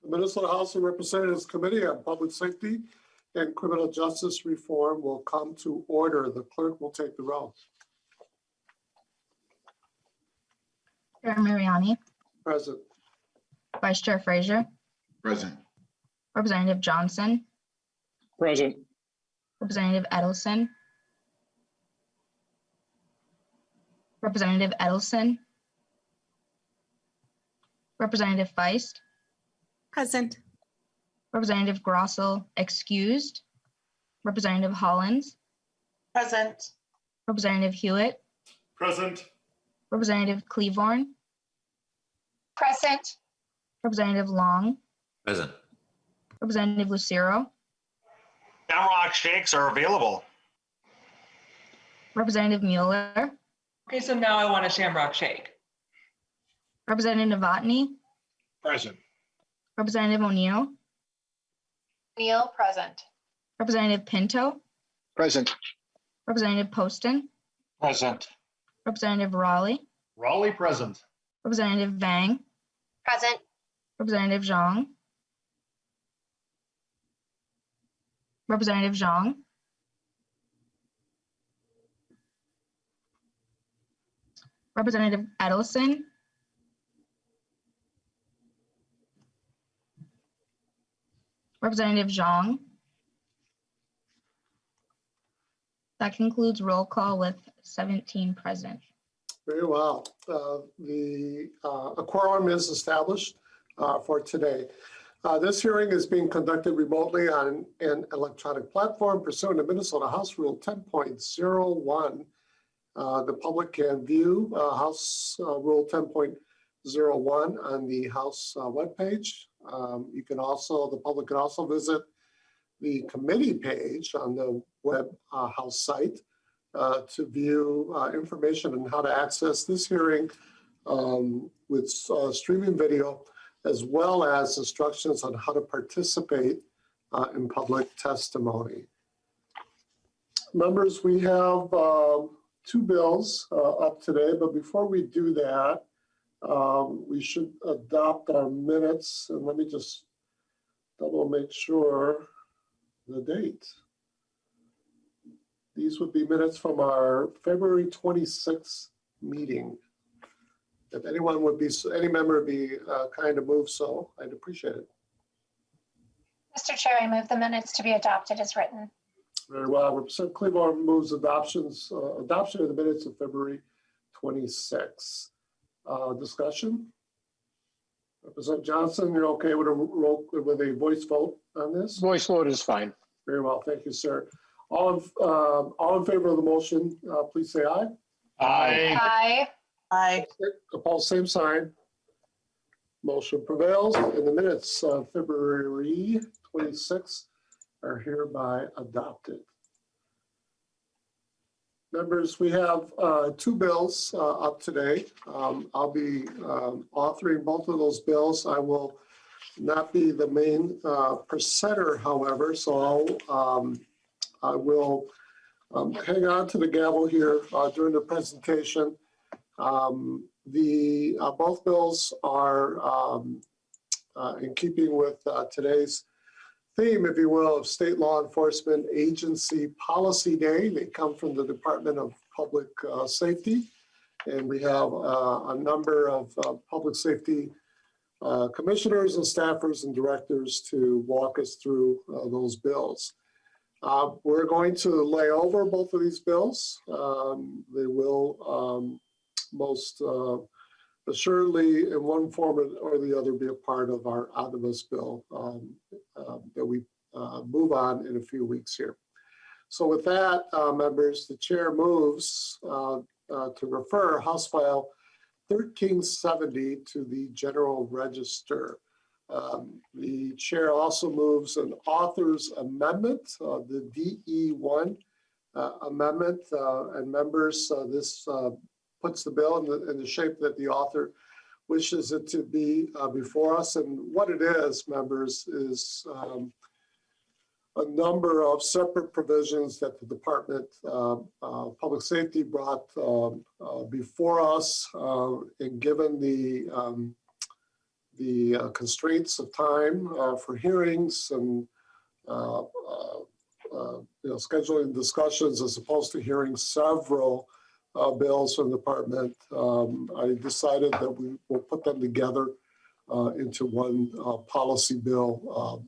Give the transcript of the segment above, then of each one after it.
The Minnesota House of Representatives Committee on Public Safety and Criminal Justice Reform will come to order. The clerk will take the roll. Chair Mariani, Present. Vice Chair Frazier, Present. Representative Johnson, Present. Representative Edelson, Representative Edelson, Representative Feist, Present. Representative Grossel excused, Representative Hollins, Present. Representative Hewitt, Present. Representative Cleavorn, Present. Representative Long, Present. Representative Lucero, Shamrock shakes are available. Representative Mueller, Okay, so now I want a shamrock shake. Representative Novotny, Present. Representative O'Neill, Neal, present. Representative Pinto, Present. Representative Poston, Present. Representative Raleigh, Raleigh present. Representative Vang, Present. Representative Zhang, Representative Zhang, Representative Edelson, Representative Zhang. That concludes roll call with 17 present. Very well. A quorum is established for today. This hearing is being conducted remotely on an electronic platform pursuant to Minnesota House Rule 10.01. The public can view House Rule 10.01 on the House webpage. The public can also visit the committee page on the web House site to view information on how to access this hearing with streaming video, as well as instructions on how to participate in public testimony. Members, we have two bills up today, but before we do that, we should adopt our minutes. And let me just double make sure the date. These would be minutes from our February 26th meeting. If any member would be kind to move so, I'd appreciate it. Mr. Chair, I move the minutes to be adopted as written. Very well. Representative Cleavorn moves adoption of the minutes of February 26th. Discussion? Representative Johnson, you're okay with a voice vote on this? Voice vote is fine. Very well. Thank you, sir. All in favor of the motion, please say aye. Aye. Aye. Aye. Opposed, same sign. Motion prevails, and the minutes of February 26th are hereby adopted. Members, we have two bills up today. I'll be authoring both of those bills. I will not be the main presenter, however, so I will hang on to the gavel here during the presentation. Both bills are in keeping with today's theme, if you will, of State Law Enforcement Agency Policy Day. They come from the Department of Public Safety, and we have a number of public safety commissioners and staffers and directors to walk us through those bills. We're going to lay over both of these bills. They will most assuredly, in one form or the other, be a part of our omnibus bill that we move on in a few weeks here. So with that, members, the chair moves to refer House File 1370 to the General Register. The chair also moves an author's amendment, the DE1 amendment, and members, this puts the bill in the shape that the author wishes it to be before us. And what it is, members, is a number of separate provisions that the Department of Public Safety brought before us, and given the constraints of time for hearings and scheduling discussions as opposed to hearing several bills from the department, I decided that we will put them together into one policy bill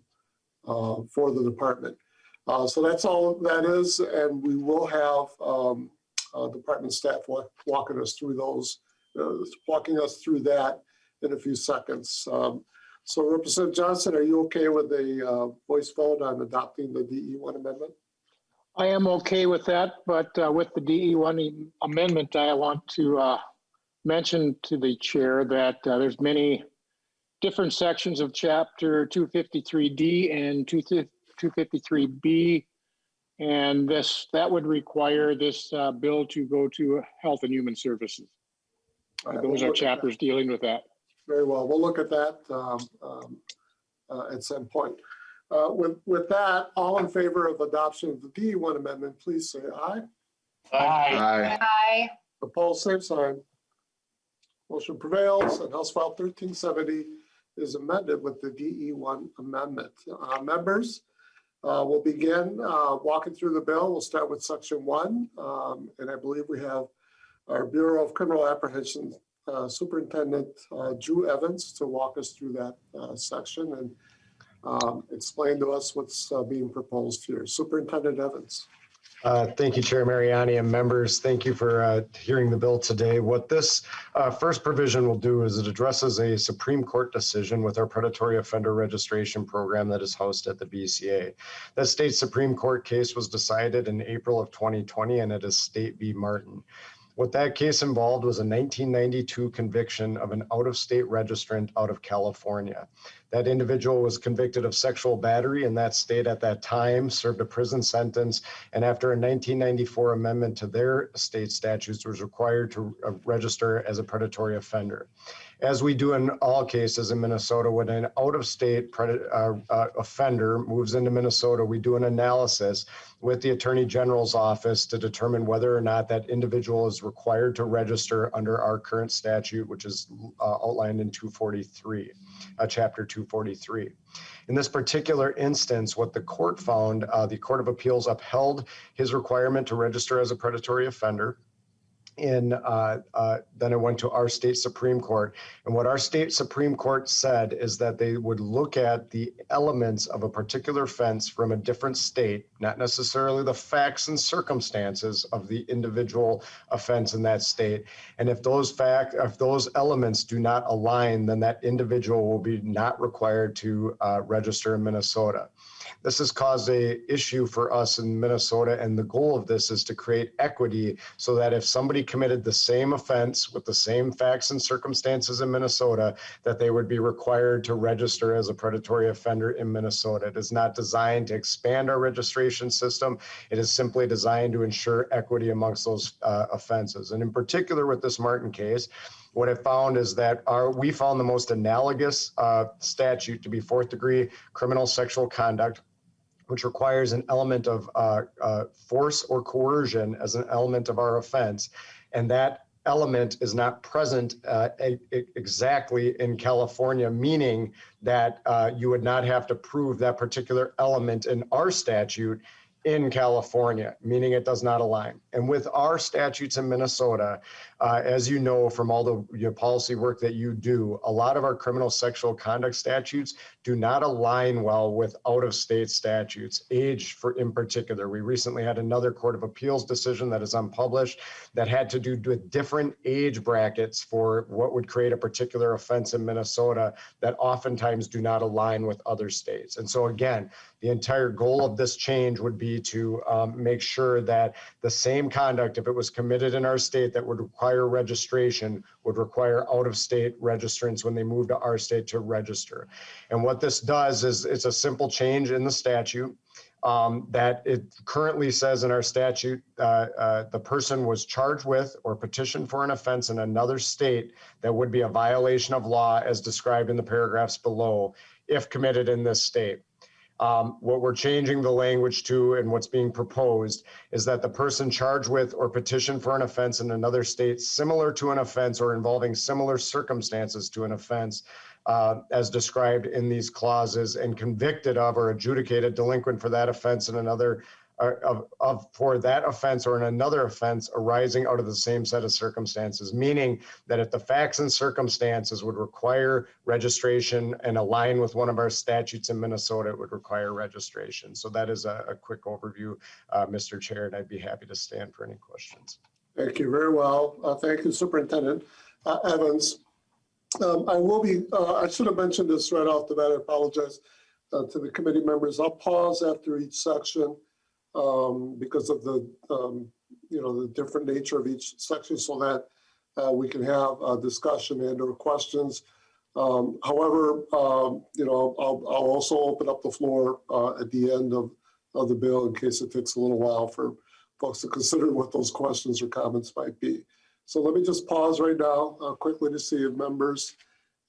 for the department. So that's all that is, and we will have department staff walking us through that in a few seconds. So Representative Johnson, are you okay with a voice vote on adopting the DE1 amendment? I am okay with that, but with the DE1 amendment, I want to mention to the chair that there's many different sections of Chapter 253D and 253B, and that would require this bill to go to Health and Human Services. Those are chapters dealing with that. Very well. We'll look at that at some point. With that, all in favor of adoption of the DE1 amendment, please say aye. Aye. Aye. Opposed, same sign. Motion prevails, and House File 1370 is amended with the DE1 amendment. Members, we'll begin walking through the bill. We'll start with Section 1, and I believe we have our Bureau of Criminal Apprehension Superintendent Drew Evans to walk us through that section and explain to us what's being proposed here. Superintendent Evans. Thank you, Chair Mariani and members. Thank you for hearing the bill today. What this first provision will do is it addresses a Supreme Court decision with our predatory offender registration program that is housed at the BCA. That state Supreme Court case was decided in April of 2020, and it is State v. Martin. What that case involved was a 1992 conviction of an out-of-state registrant out of California. That individual was convicted of sexual battery in that state at that time, served a prison sentence, and after a 1994 amendment to their state statutes was required to register as a predatory offender. As we do in all cases in Minnesota, when an out-of-state offender moves into Minnesota, we do an analysis with the Attorney General's office to determine whether or not that individual is required to register under our current statute, which is outlined in 243, Chapter 243. In this particular instance, what the court found, the Court of Appeals upheld his requirement to register as a predatory offender. Then it went to our state Supreme Court. And what our state Supreme Court said is that they would look at the elements of a particular offense from a different state, not necessarily the facts and circumstances of the individual offense in that state. And if those elements do not align, then that individual will be not required to register in Minnesota. This has caused an issue for us in Minnesota, and the goal of this is to create equity so that if somebody committed the same offense with the same facts and circumstances in Minnesota, that they would be required to register as a predatory offender in Minnesota. It is not designed to expand our registration system. It is simply designed to ensure equity amongst those offenses. And in particular with this Martin case, what it found is that we found the most analogous statute to be fourth-degree criminal sexual conduct, which requires an element of force or coercion as an element of our offense. And that element is not present exactly in California, meaning that you would not have to prove that particular element in our statute in California, meaning it does not align. And with our statutes in Minnesota, as you know from all the policy work that you do, a lot of our criminal sexual conduct statutes do not align well with out-of-state statutes, age in particular. We recently had another Court of Appeals decision that is unpublished that had to do with different age brackets for what would create a particular offense in Minnesota that oftentimes do not align with other states. And so again, the entire goal of this change would be to make sure that the same conduct, if it was committed in our state that would require registration, would require out-of-state registrants when they move to our state to register. And what this does is it's a simple change in the statute that it currently says in our statute, the person was charged with or petitioned for an offense in another state that would be a violation of law as described in the paragraphs below if committed in this state. What we're changing the language to and what's being proposed is that the person charged with or petitioned for an offense in another state similar to an offense or involving similar circumstances to an offense as described in these clauses and convicted of or adjudicated delinquent for that offense in another for that offense or in another offense arising out of the same set of circumstances, meaning that if the facts and circumstances would require registration and align with one of our statutes in Minnesota, it would require registration. So that is a quick overview, Mr. Chair, and I'd be happy to stand for any questions. Thank you very well. Thank you, Superintendent Evans. I should have mentioned this right off the bat. I apologize to the committee members. I'll pause after each section because of the, the different nature of each section so that we can have a discussion and or questions. However, I'll also open up the floor at the end of the bill in case it takes a little while for folks to consider what those questions or comments might be. So let me just pause right now quickly to see if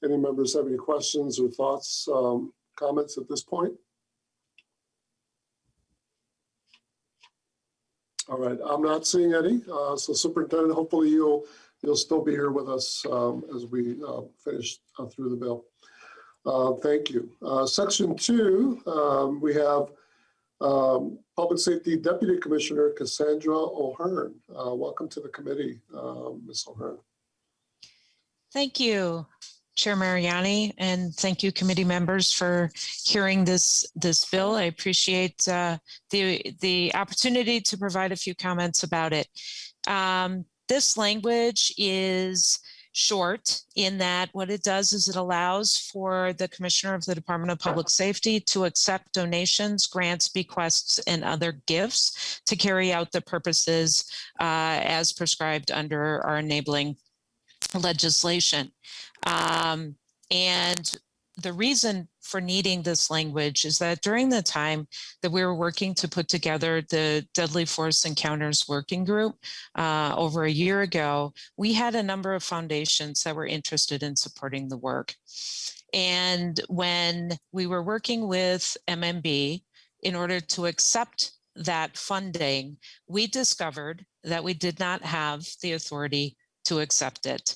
any members have any questions or thoughts, comments at this point. All right, I'm not seeing any. So Superintendent, hopefully you'll still be here with us as we finish through the bill. Thank you. Section 2, we have Public Safety Deputy Commissioner Cassandra O'Hearn. Welcome to the committee, Ms. O'Hearn. Thank you, Chair Mariani, and thank you, committee members, for hearing this bill. I appreciate the opportunity to provide a few comments about it. This language is short in that what it does is it allows for the Commissioner of the Department of Public Safety to accept donations, grants, bequests, and other gifts to carry out the purposes as prescribed under our enabling legislation. And the reason for needing this language is that during the time that we were working to put together the Deadly Force Encounters Working Group over a year ago, we had a number of foundations that were interested in supporting the work. And when we were working with MMB in order to accept that funding, we discovered that we did not have the authority to accept it.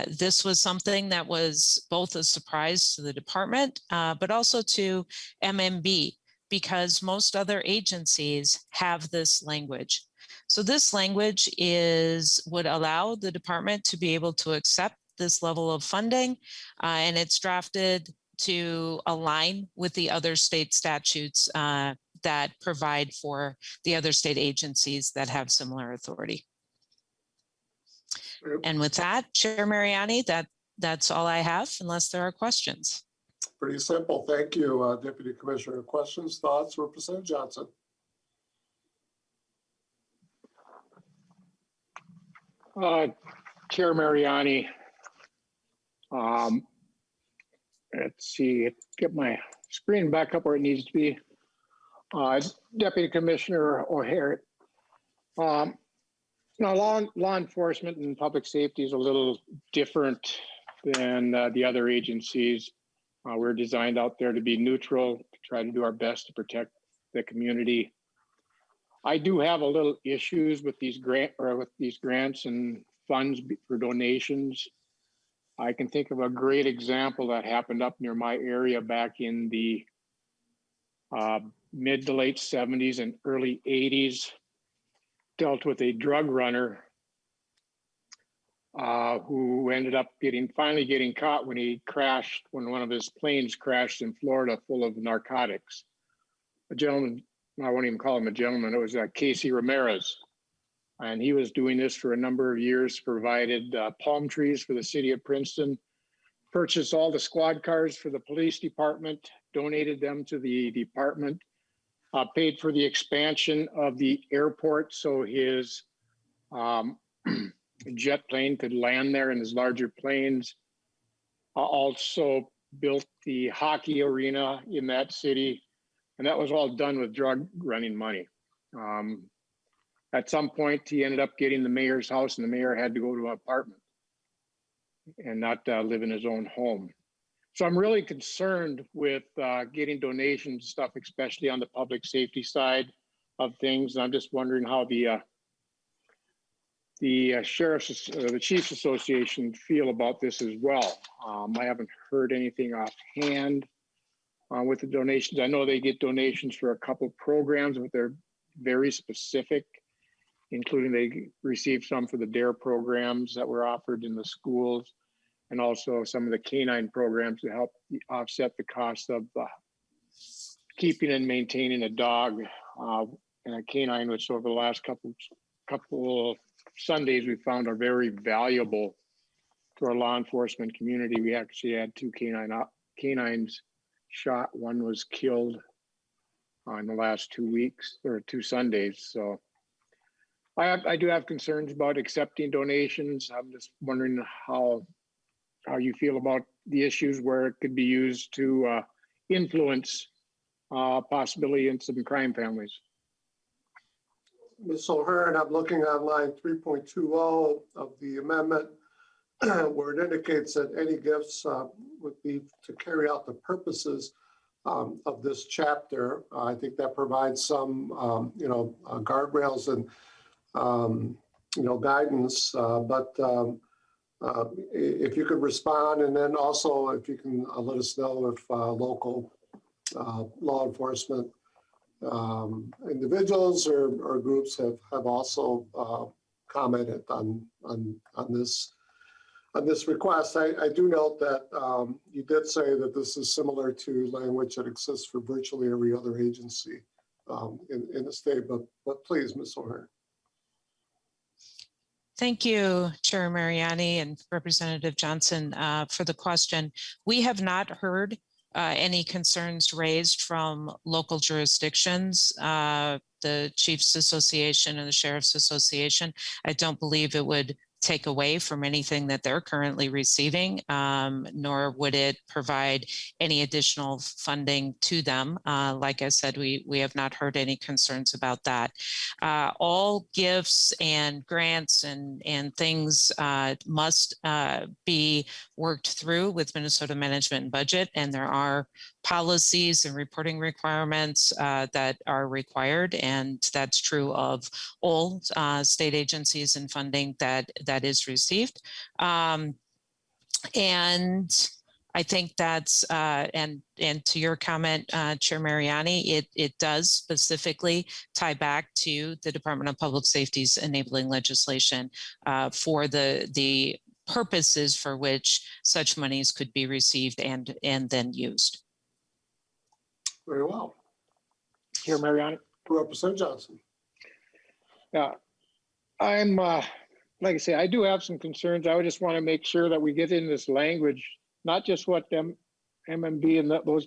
This was something that was both a surprise to the department, but also to MMB, because most other agencies have this language. So this language would allow the department to be able to accept this level of funding, and it's drafted to align with the other state statutes that provide for the other state agencies that have similar authority. And with that, Chair Mariani, that's all I have, unless there are questions. Pretty simple. Thank you, Deputy Commissioner. Questions, thoughts, Representative Johnson? Chair Mariani, let's see, get my screen back up where it needs to be. Deputy Commissioner O'Hare. Now, law enforcement and public safety is a little different than the other agencies. We're designed out there to be neutral, to try to do our best to protect the community. I do have a little issues with these grants and funds for donations. I can think of a great example that happened up near my area back in the mid to late 70s and early 80s. Dealt with a drug runner who ended up finally getting caught when when one of his planes crashed in Florida full of narcotics. A gentleman, I won't even call him a gentleman, it was Casey Ramirez. And he was doing this for a number of years, provided palm trees for the city of Princeton, purchased all the squad cars for the police department, donated them to the department, paid for the expansion of the airport so his jet plane could land there in his larger planes. Also built the hockey arena in that city, and that was all done with drug running money. At some point, he ended up getting the mayor's house, and the mayor had to go to an apartment and not live in his own home. So I'm really concerned with getting donations and stuff, especially on the public safety side of things. And I'm just wondering how the the the Chiefs Association feel about this as well. I haven't heard anything offhand with the donations. I know they get donations for a couple programs, but they're very specific, including they received some for the DARE programs that were offered in the schools, and also some of the canine programs to help offset the cost of keeping and maintaining a dog and a canine, which over the last couple Sundays we found are very valuable to our law enforcement community. We actually had two canines shot. One was killed in the last 2 weeks or 2 Sundays. So I do have concerns about accepting donations. I'm just wondering how you feel about the issues where it could be used to influence possibly in some crime families. Ms. O'Hearn, I'm looking on line 3.20 of the amendment where it indicates that any gifts would be to carry out the purposes of this chapter. I think that provides some, guardrails and, guidance. But if you could respond, and then also if you can let us know if local law enforcement individuals or groups have also commented on this request. I do note that you did say that this is similar to language that exists for virtually every other agency in the state, but please, Ms. O'Hearn. Thank you, Chair Mariani and Representative Johnson for the question. We have not heard any concerns raised from local jurisdictions, the Chiefs Association and the Sheriff's Association. I don't believe it would take away from anything that they're currently receiving, nor would it provide any additional funding to them. Like I said, we have not heard any concerns about that. All gifts and grants and things must be worked through with Minnesota Management and Budget, and there are policies and reporting requirements that are required, and that's true of all state agencies and funding that is received. And I think that's, and to your comment, Chair Mariani, it does specifically tie back to the Department of Public Safety's enabling legislation for the purposes for which such monies could be received and then used. Very well. Chair Mariani. Representative Johnson. Yeah, I'm, like I say, I do have some concerns. I would just want to make sure that we get in this language, not just what MMB and those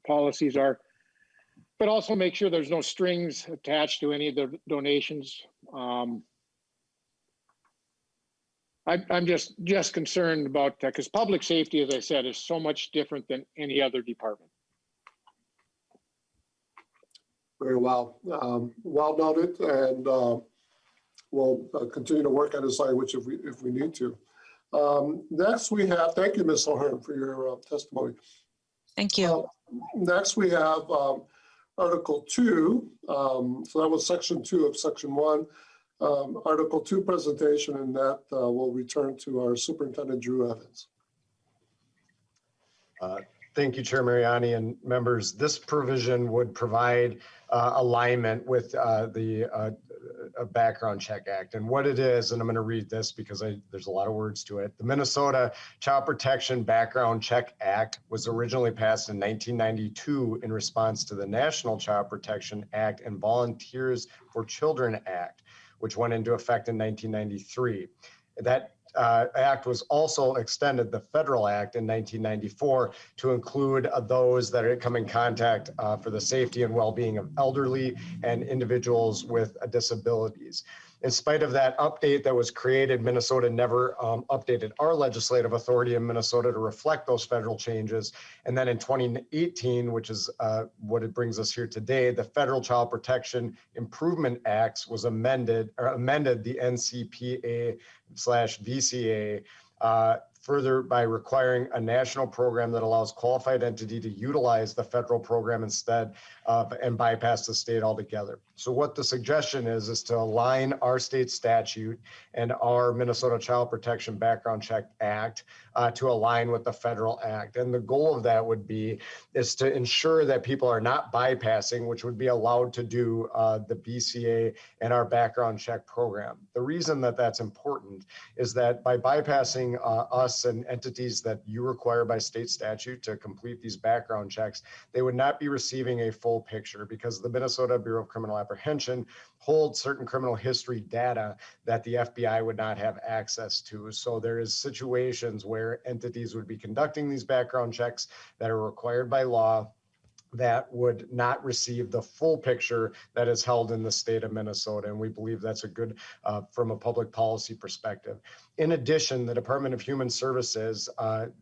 policies are, but also make sure there's no strings attached to any of the donations. I'm just concerned about that because public safety, as I said, is so much different than any other department. Very well. Well noted, and we'll continue to work on this language if we need to. Next we have, thank you, Ms. O'Hearn, for your testimony. Thank you. Next we have Article 2. So that was Section 2 of Section 1. Article 2 presentation, and that will return to our Superintendent Drew Evans. Thank you, Chair Mariani and members. This provision would provide alignment with the Background Check Act. And what it is, and I'm going to read this because there's a lot of words to it. The Minnesota Child Protection Background Check Act was originally passed in 1992 in response to the National Child Protection Act and Volunteers for Children Act, which went into effect in 1993. That act was also extended, the federal act, in 1994 to include those that come in contact for the safety and well-being of elderly and individuals with disabilities. In spite of that update that was created, Minnesota never updated our legislative authority in Minnesota to reflect those federal changes. And then in 2018, which is what it brings us here today, the Federal Child Protection Improvement Acts was amended the NCPA/VCA further by requiring a national program that allows qualified entity to utilize the federal program instead of and bypass the state altogether. So what the suggestion is to align our state statute and our Minnesota Child Protection Background Check Act to align with the federal act. And the goal of that is to ensure that people are not bypassing, which would be allowed to do the BCA and our background check program. The reason that that's important is that by bypassing us and entities that you require by state statute to complete these background checks, they would not be receiving a full picture because the Minnesota Bureau of Criminal Apprehension holds certain criminal history data that the FBI would not have access to. So there is situations where entities would be conducting these background checks that are required by law that would not receive the full picture that is held in the state of Minnesota. And we believe that's a good from a public policy perspective. In addition, the Department of Human Services,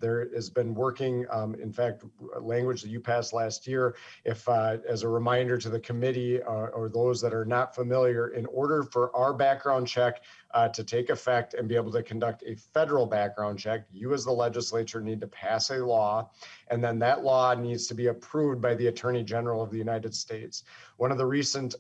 there has been working, in fact, language that you passed last year, if as a reminder to the committee or those that are not familiar, in order for our background check to take effect and be able to conduct a federal background check, you as the legislature need to pass a law, and then that law needs to be approved by the Attorney General of the United States. One of the recent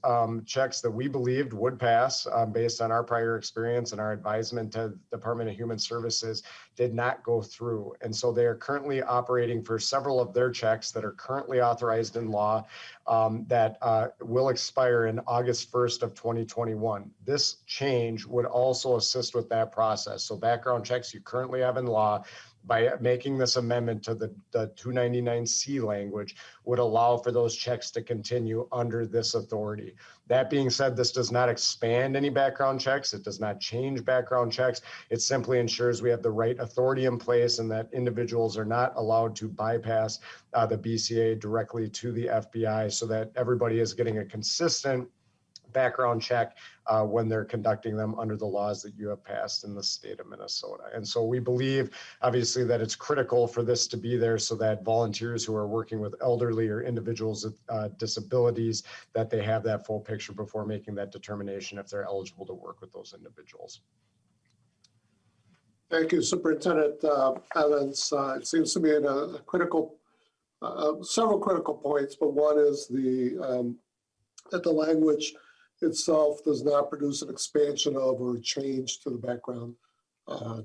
checks that we believed would pass based on our prior experience and our advisement to the Department of Human Services did not go through. And so they are currently operating for several of their checks that are currently authorized in law that will expire in August 1st of 2021. This change would also assist with that process. So background checks you currently have in law, by making this amendment to the 299C language, would allow for those checks to continue under this authority. That being said, this does not expand any background checks. It does not change background checks. It simply ensures we have the right authority in place and that individuals are not allowed to bypass the BCA directly to the FBI, so that everybody is getting a consistent background check when they're conducting them under the laws that you have passed in the state of Minnesota. And so we believe, obviously, that it's critical for this to be there so that volunteers who are working with elderly or individuals with disabilities, that they have that full picture before making that determination if they're eligible to work with those individuals. Thank you, Superintendent Evans. It seems to be in a critical, several critical points, but one is that the language itself does not produce an expansion of or change to the background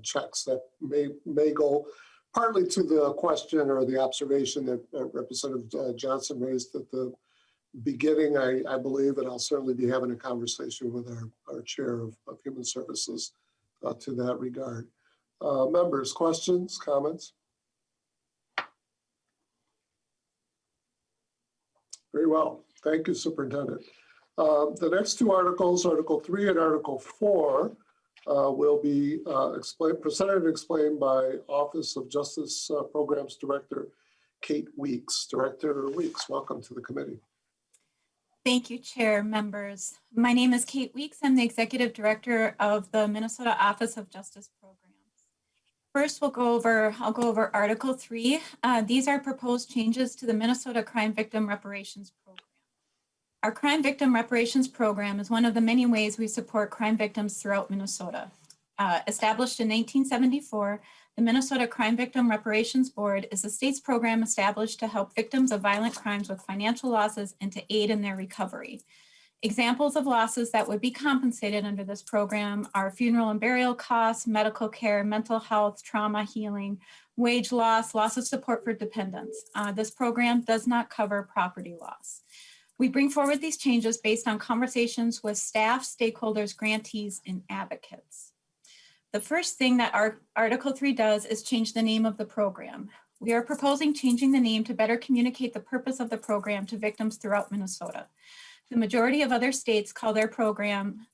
checks that may go partly to the question or the observation that Representative Johnson raised at the beginning, I believe, and I'll certainly be having a conversation with our Chair of Human Services to that regard. Members, questions, comments? Very well. Thank you, Superintendent. The next two articles, Article 3 and Article 4, will be presented and explained by Office of Justice Programs Director Kate Weeks. Director Weeks, welcome to the committee. Thank you, Chair, members. My name is Kate Weeks. I'm the Executive Director of the Minnesota Office of Justice Programs. First, I'll go over Article 3. These are proposed changes to the Minnesota Crime Victim Reparations Program. Our Crime Victim Reparations Program is one of the many ways we support crime victims throughout Minnesota. Established in 1974, the Minnesota Crime Victim Reparations Board is the state's program established to help victims of violent crimes with financial losses and to aid in their recovery. Examples of losses that would be compensated under this program are funeral and burial costs, medical care, mental health, trauma healing, wage loss, loss of support for dependents. This program does not cover property loss. We bring forward these changes based on conversations with staff, stakeholders, grantees, and advocates. The first thing that our Article 3 does is change the name of the program. We are proposing changing the name to better communicate the purpose of the program to victims throughout Minnesota. The majority of other states call their program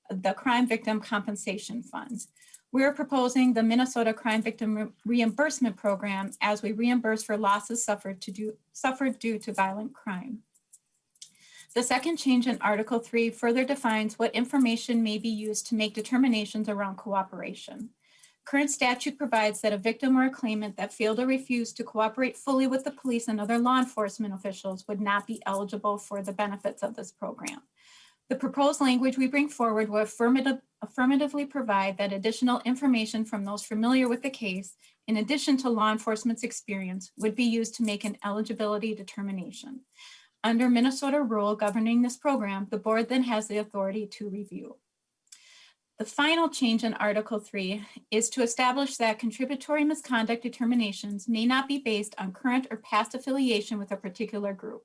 the Crime Victim Compensation Fund. We are proposing the Minnesota Crime Victim Reimbursement Program as we reimburse for losses suffered due to violent crime. The second change in Article 3 further defines what information may be used to make determinations around cooperation. Current statute provides that a victim or a claimant that failed or refused to cooperate fully with the police and other law enforcement officials would not be eligible for the benefits of this program. The proposed language we bring forward will affirmatively provide that additional information from those familiar with the case, in addition to law enforcement's experience, would be used to make an eligibility determination. Under Minnesota rule governing this program, the board then has the authority to review. The final change in Article 3 is to establish that contributory misconduct determinations may not be based on current or past affiliation with a particular group.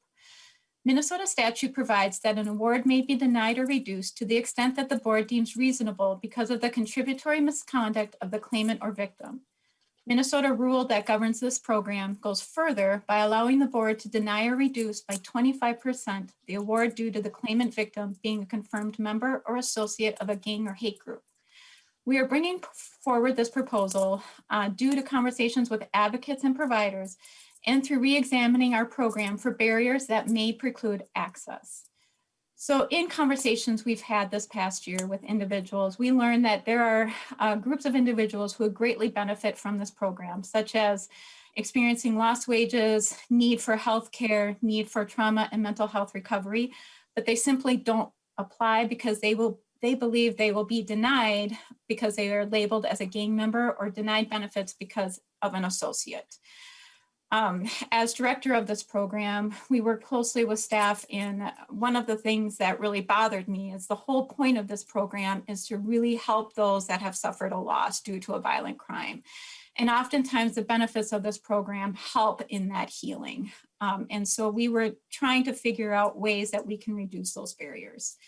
Minnesota statute provides that an award may be denied or reduced to the extent that the board deems reasonable because of the contributory misconduct of the claimant or victim. Minnesota rule that governs this program goes further by allowing the board to deny or reduce by 25% the award due to the claimant victim being a confirmed member or associate of a gang or hate group. We are bringing forward this proposal due to conversations with advocates and providers and through re-examining our program for barriers that may preclude access. So in conversations we've had this past year with individuals, we learned that there are groups of individuals who would greatly benefit from this program, such as experiencing lost wages, need for healthcare, need for trauma and mental health recovery, but they simply don't apply because they believe they will be denied because they are labeled as a gang member or denied benefits because of an associate. As director of this program, we work closely with staff, and one of the things that really bothered me is the whole point of this program is to really help those that have suffered a loss due to a violent crime. And oftentimes the benefits of this program help in that healing. And so we were trying to figure out ways that we can reduce those barriers.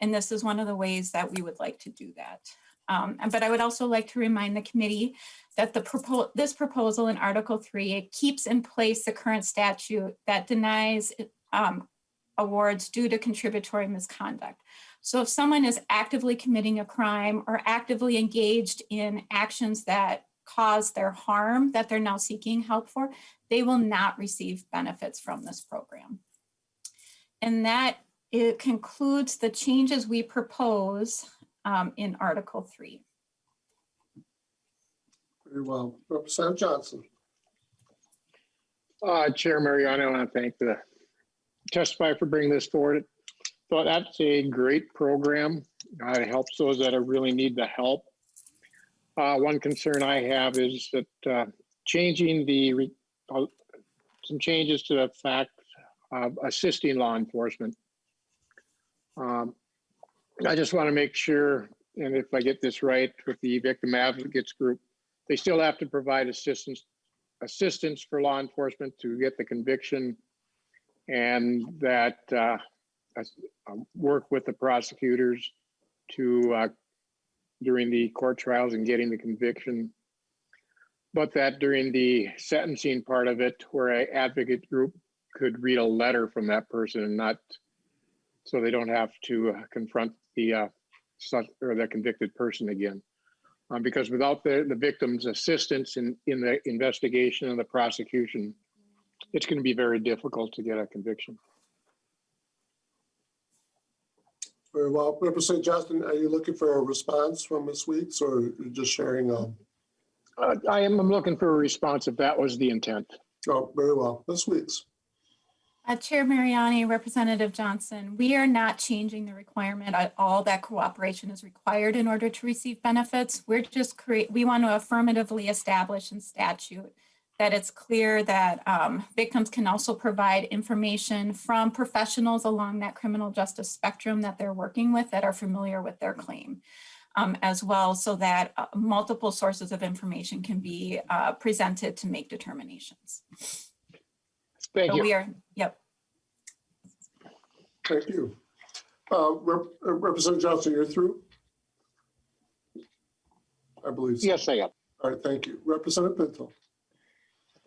And this is one of the ways that we would like to do that. But I would also like to remind the committee that this proposal in Article 3, it keeps in place the current statute that denies awards due to contributory misconduct. So if someone is actively committing a crime or actively engaged in actions that cause their harm that they're now seeking help for, they will not receive benefits from this program. And that it concludes the changes we propose in Article 3. Very well. Representative Johnson. Chair Mariani, I want to thank the testifier for bringing this forward. Thought that's a great program. It helps those that really need the help. One concern I have is that changing some changes to the fact of assisting law enforcement. I just want to make sure, and if I get this right, with the victim advocates group, they still have to provide assistance for law enforcement to get the conviction, and that work with the prosecutors to during the court trials and getting the conviction, but that during the sentencing part of it, where an advocate group could read a letter from that person and not, so they don't have to confront the convicted person again. Because without the victim's assistance in the investigation and the prosecution, it's going to be very difficult to get a conviction. Very well. Representative Justin, are you looking for a response from Ms. Weeks, or you're just sharing? I'm looking for a response if that was the intent. Oh, very well. Ms. Weeks. Chair Mariani, Representative Johnson, we are not changing the requirement at all that cooperation is required in order to receive benefits. We're just we want to affirmatively establish in statute that it's clear that victims can also provide information from professionals along that criminal justice spectrum that they're working with that are familiar with their claim as well, so that multiple sources of information can be presented to make determinations. Thank you. We are, yep. Thank you. Representative Johnson, you're through? I believe so. Yes, I am. All right, thank you. Representative Pinto.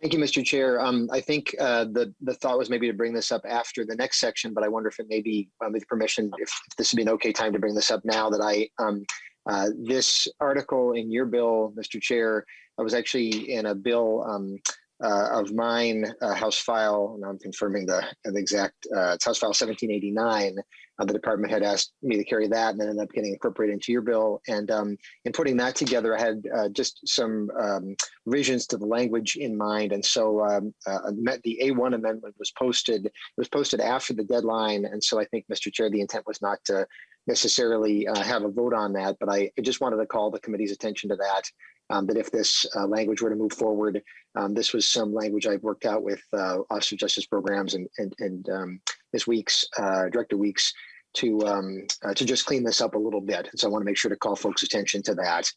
Thank you, Mr. Chair. I think the thought was maybe to bring this up after the next section, but I wonder if it may be, with permission, if this would be an okay time to bring this up now, that this article in your bill, Mr. Chair, I was actually in a bill of mine, House File, and I'm confirming the exact, it's House File 1789. The department had asked me to carry that and then ended up getting incorporated into your bill. And in putting that together, I had just some revisions to the language in mind. And so the A1 amendment was posted. It was posted after the deadline. And so I think, Mr. Chair, the intent was not to necessarily have a vote on that, but I just wanted to call the committee's attention to that. That if this language were to move forward, this was some language I've worked out with Office of Justice Programs and Ms. Weeks, Director Weeks, to just clean this up a little bit. And so I want to make sure to call folks' attention to that.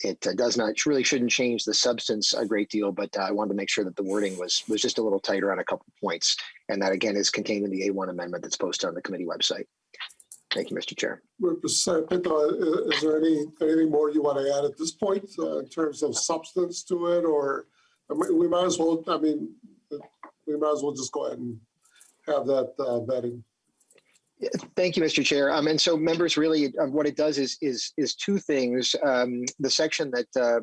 It does not, really shouldn't change the substance a great deal, but I wanted to make sure that the wording was just a little tighter on a couple of points. And that, again, is contained in the A1 amendment that's posted on the committee website. Thank you, Mr. Chair. Representative Pinto, is there anything more you want to add at this point in terms of substance to it, or we might as well? I mean, we might as well just go ahead and have that vetting. Thank you, Mr. Chair. And so, members, really, what it does is two things. The section that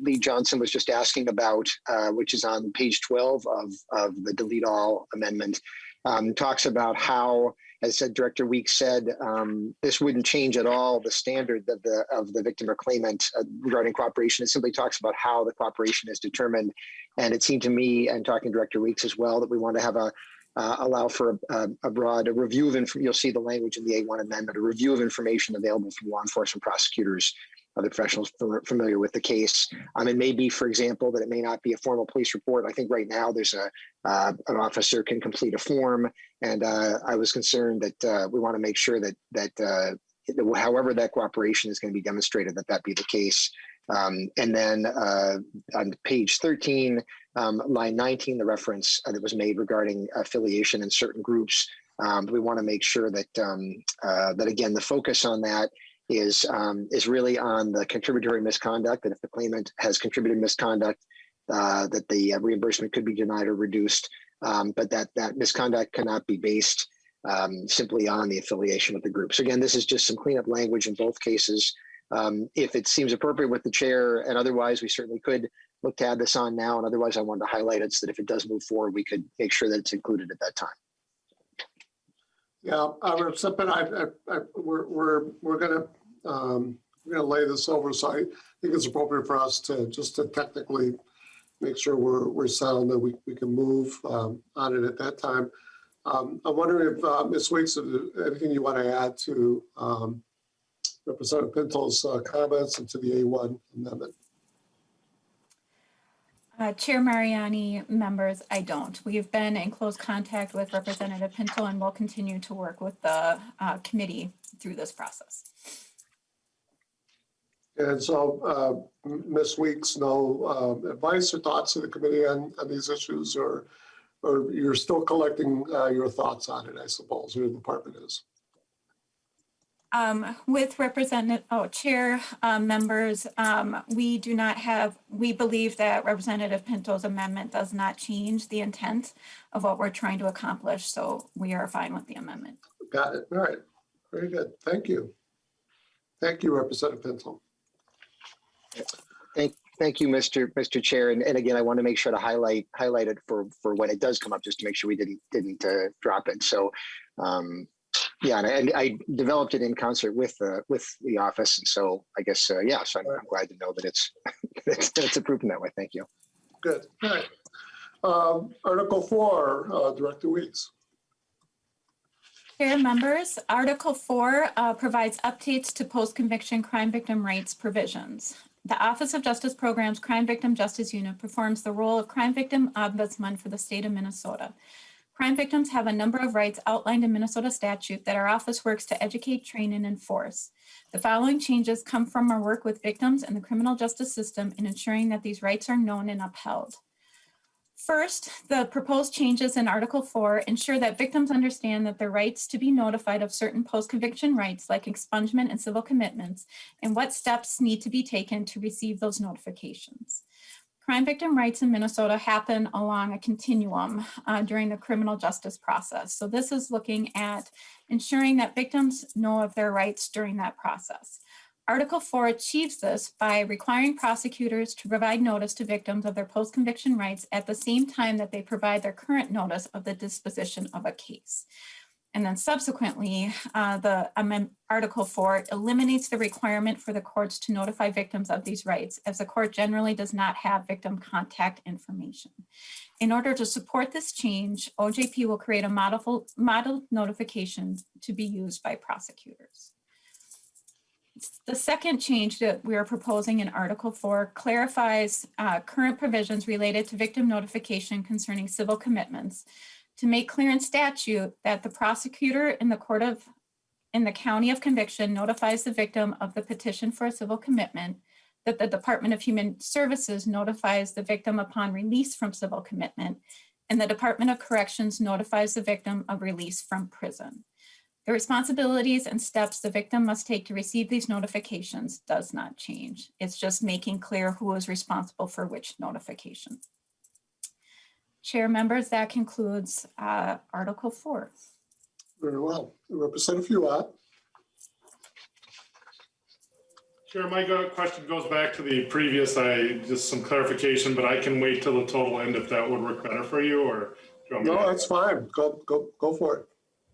Lee Johnson was just asking about, which is on page 12 of the delete all amendment, talks about how, as Director Weeks said, this wouldn't change at all the standard of the victim or claimant regarding cooperation. It simply talks about how the cooperation is determined. And it seemed to me, and talking to Director Weeks as well, that we want to have allow for a broad review of information. You'll see the language in the A1 amendment, a review of information available from law enforcement prosecutors, other professionals familiar with the case. It may be, for example, that it may not be a formal police report. I think right now there's an officer can complete a form, and I was concerned that we want to make sure that however that cooperation is going to be demonstrated, that be the case. And then on page 13, line 19, the reference that was made regarding affiliation in certain groups, we want to make sure that that again the focus on that is really on the contributory misconduct, and if the claimant has contributed misconduct, that the reimbursement could be denied or reduced, but that misconduct cannot be based simply on the affiliation with the group. So again, this is just some cleanup language in both cases. If it seems appropriate with the chair, and otherwise, we certainly could look to add this on now. And otherwise, I wanted to highlight it so that if it does move forward, we could make sure that it's included at that time. Yeah, we're gonna lay this over, so I think it's appropriate for us to just to technically make sure we're sound, that we can move on it at that time. I'm wondering if Ms. Weeks, anything you want to add to Representative Pinto's comments and to the A1 amendment? Chair Mariani, members, I don't. We've been in close contact with Representative Pinto and will continue to work with the committee through this process. And so, Ms. Weeks, no advice or thoughts to the committee on these issues, or you're still collecting your thoughts on it, I suppose, or the department is? With Chair members, we believe that Representative Pinto's amendment does not change the intent of what we're trying to accomplish. So we are fine with the amendment. Got it. All right. Very good. Thank you. Thank you, Representative Pinto. Thank you, Mr. Chair. And again, I want to make sure to highlight it for when it does come up, just to make sure we didn't drop it. So, yeah, and I developed it in concert with the office, and so I guess yeah. So I'm glad to know that it's approved in that way. Thank you. Good. All right. Article 4, Director Weeks. Chair members, Article 4 provides updates to post-conviction crime victim rights provisions. The Office of Justice Programs Crime Victim Justice Unit performs the role of crime victim ombudsman for the state of Minnesota. Crime victims have a number of rights outlined in Minnesota statute that our office works to educate, train, and enforce. The following changes come from our work with victims and the criminal justice system in ensuring that these rights are known and upheld. First, the proposed changes in Article 4 ensure that victims understand that their rights to be notified of certain post-conviction rights like expungement and civil commitments, and what steps need to be taken to receive those notifications. Crime victim rights in Minnesota happen along a continuum during the criminal justice process. So this is looking at ensuring that victims know of their rights during that process. Article 4 achieves this by requiring prosecutors to provide notice to victims of their post-conviction rights at the same time that they provide their current notice of the disposition of a case. And then subsequently, Article 4 eliminates the requirement for the courts to notify victims of these rights, as the court generally does not have victim contact information. In order to support this change, OJP will create a model notification to be used by prosecutors. The second change that we are proposing in Article 4 clarifies current provisions related to victim notification concerning civil commitments to make clear in statute that the prosecutor in the county of conviction notifies the victim of the petition for a civil commitment, that the Department of Human Services notifies the victim upon release from civil commitment, and the Department of Corrections notifies the victim of release from prison. The responsibilities and steps the victim must take to receive these notifications does not change. It's just making clear who is responsible for which notification. Chair members, that concludes Article 4. Very well. Representative Hewitt. Chair, my question goes back to the previous, just some clarification, but I can wait till the total end if that would work better for you, or do you want me No, that's fine. Go for it.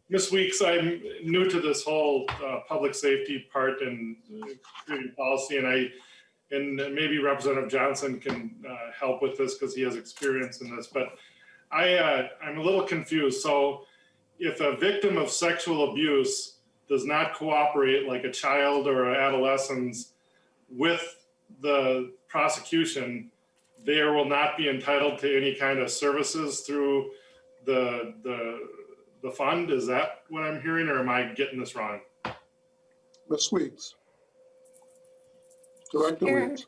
Ms. Weeks, I'm new to this whole public safety part and policy, and maybe Representative Johnson can help with this because he has experience in this, but I'm a little confused. So if a victim of sexual abuse does not cooperate, like a child or an adolescent, with the prosecution, they will not be entitled to any kind of services through the fund. Is that what I'm hearing, or am I getting this wrong? Ms. Weeks. Director Weeks.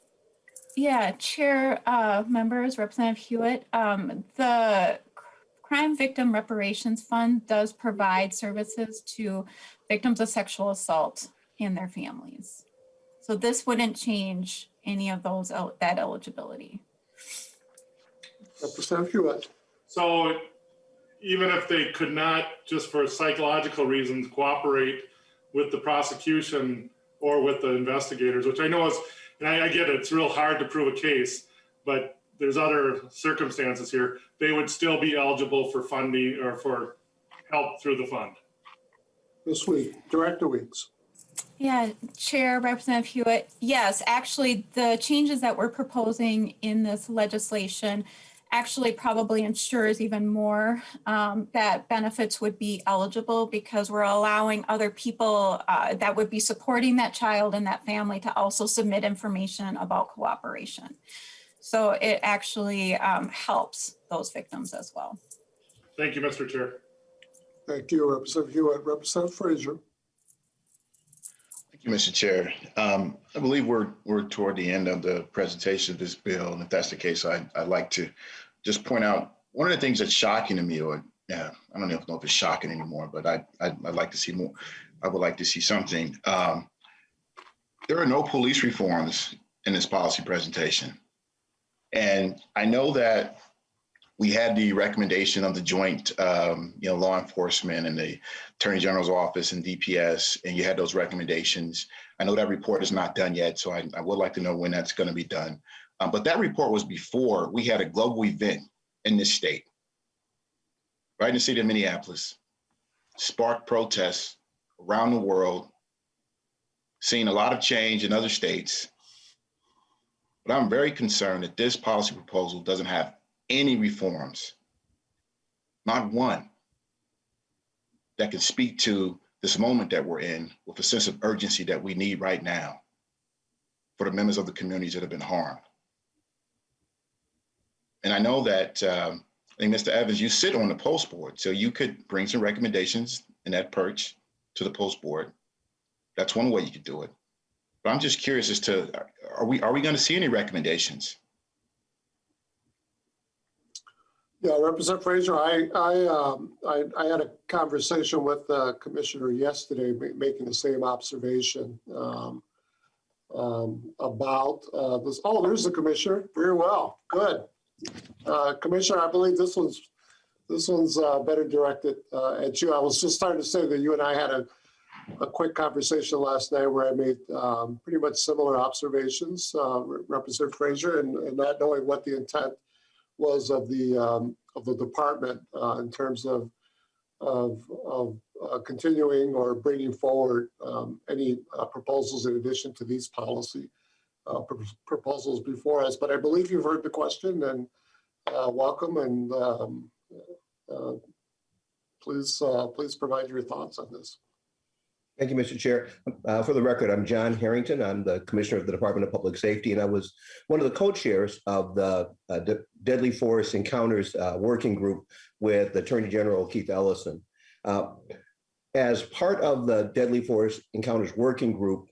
Yeah, Chair, members, Representative Hewitt, the Crime Victim Reparations Fund does provide services to victims of sexual assault and their families. So this wouldn't change any of those, that eligibility. Representative Hewitt. So even if they could not, just for psychological reasons, cooperate with the prosecution or with the investigators, which I know is, and I get it, it's real hard to prove a case, but there's other circumstances here, they would still be eligible for funding or for help through the fund. Ms. Weeks. Director Weeks. Yeah, Chair, Representative Hewitt. Yes, actually, the changes that we're proposing in this legislation actually probably ensures even more that benefits would be eligible, because we're allowing other people that would be supporting that child and that family to also submit information about cooperation. So it actually helps those victims as well. Thank you, Mr. Chair. Thank you, Representative Hewitt. Representative Frazier. Thank you, Mr. Chair. I believe we're toward the end of the presentation of this bill, and if that's the case, I'd like to just point out one of the things that's shocking to me, or I don't know if it's shocking anymore, but I'd like to see more. I would like to see something. There are no police reforms in this policy presentation, and I know that we had the recommendation of the joint, law enforcement and the Attorney General's office and DPS, and you had those recommendations. I know that report is not done yet, so I would like to know when that's going to be done. But that report was before we had a global event in this state, right in the city of Minneapolis, sparked protests around the world, seeing a lot of change in other states. But I'm very concerned that this policy proposal doesn't have any reforms, not one, that can speak to this moment that we're in with a sense of urgency that we need right now for the members of the communities that have been harmed. And I know that, I think Mr. Evans, you sit on the post board, so you could bring some recommendations in that perch to the post board. That's one way you could do it. But I'm just curious as to, are we going to see any recommendations? Yeah, Representative Frazier, I had a conversation with the commissioner yesterday making the same observation about this. Oh, there's the commissioner. Very well. Good. Commissioner, I believe this one's better directed at you. I was just starting to say that you and I had a quick conversation last night where I made pretty much similar observations, Representative Frazier, and not knowing what the intent was of the department in terms of continuing or bringing forward any proposals in addition to these policy proposals before us. But I believe you've heard the question, and welcome, and please provide your thoughts on this. Thank you, Mr. Chair. For the record, I'm John Harrington. I'm the Commissioner of the Department of Public Safety, and I was one of the co-chairs of the Deadly Force Encounters Working Group with Attorney General Keith Ellison. As part of the Deadly Force Encounters Working Group,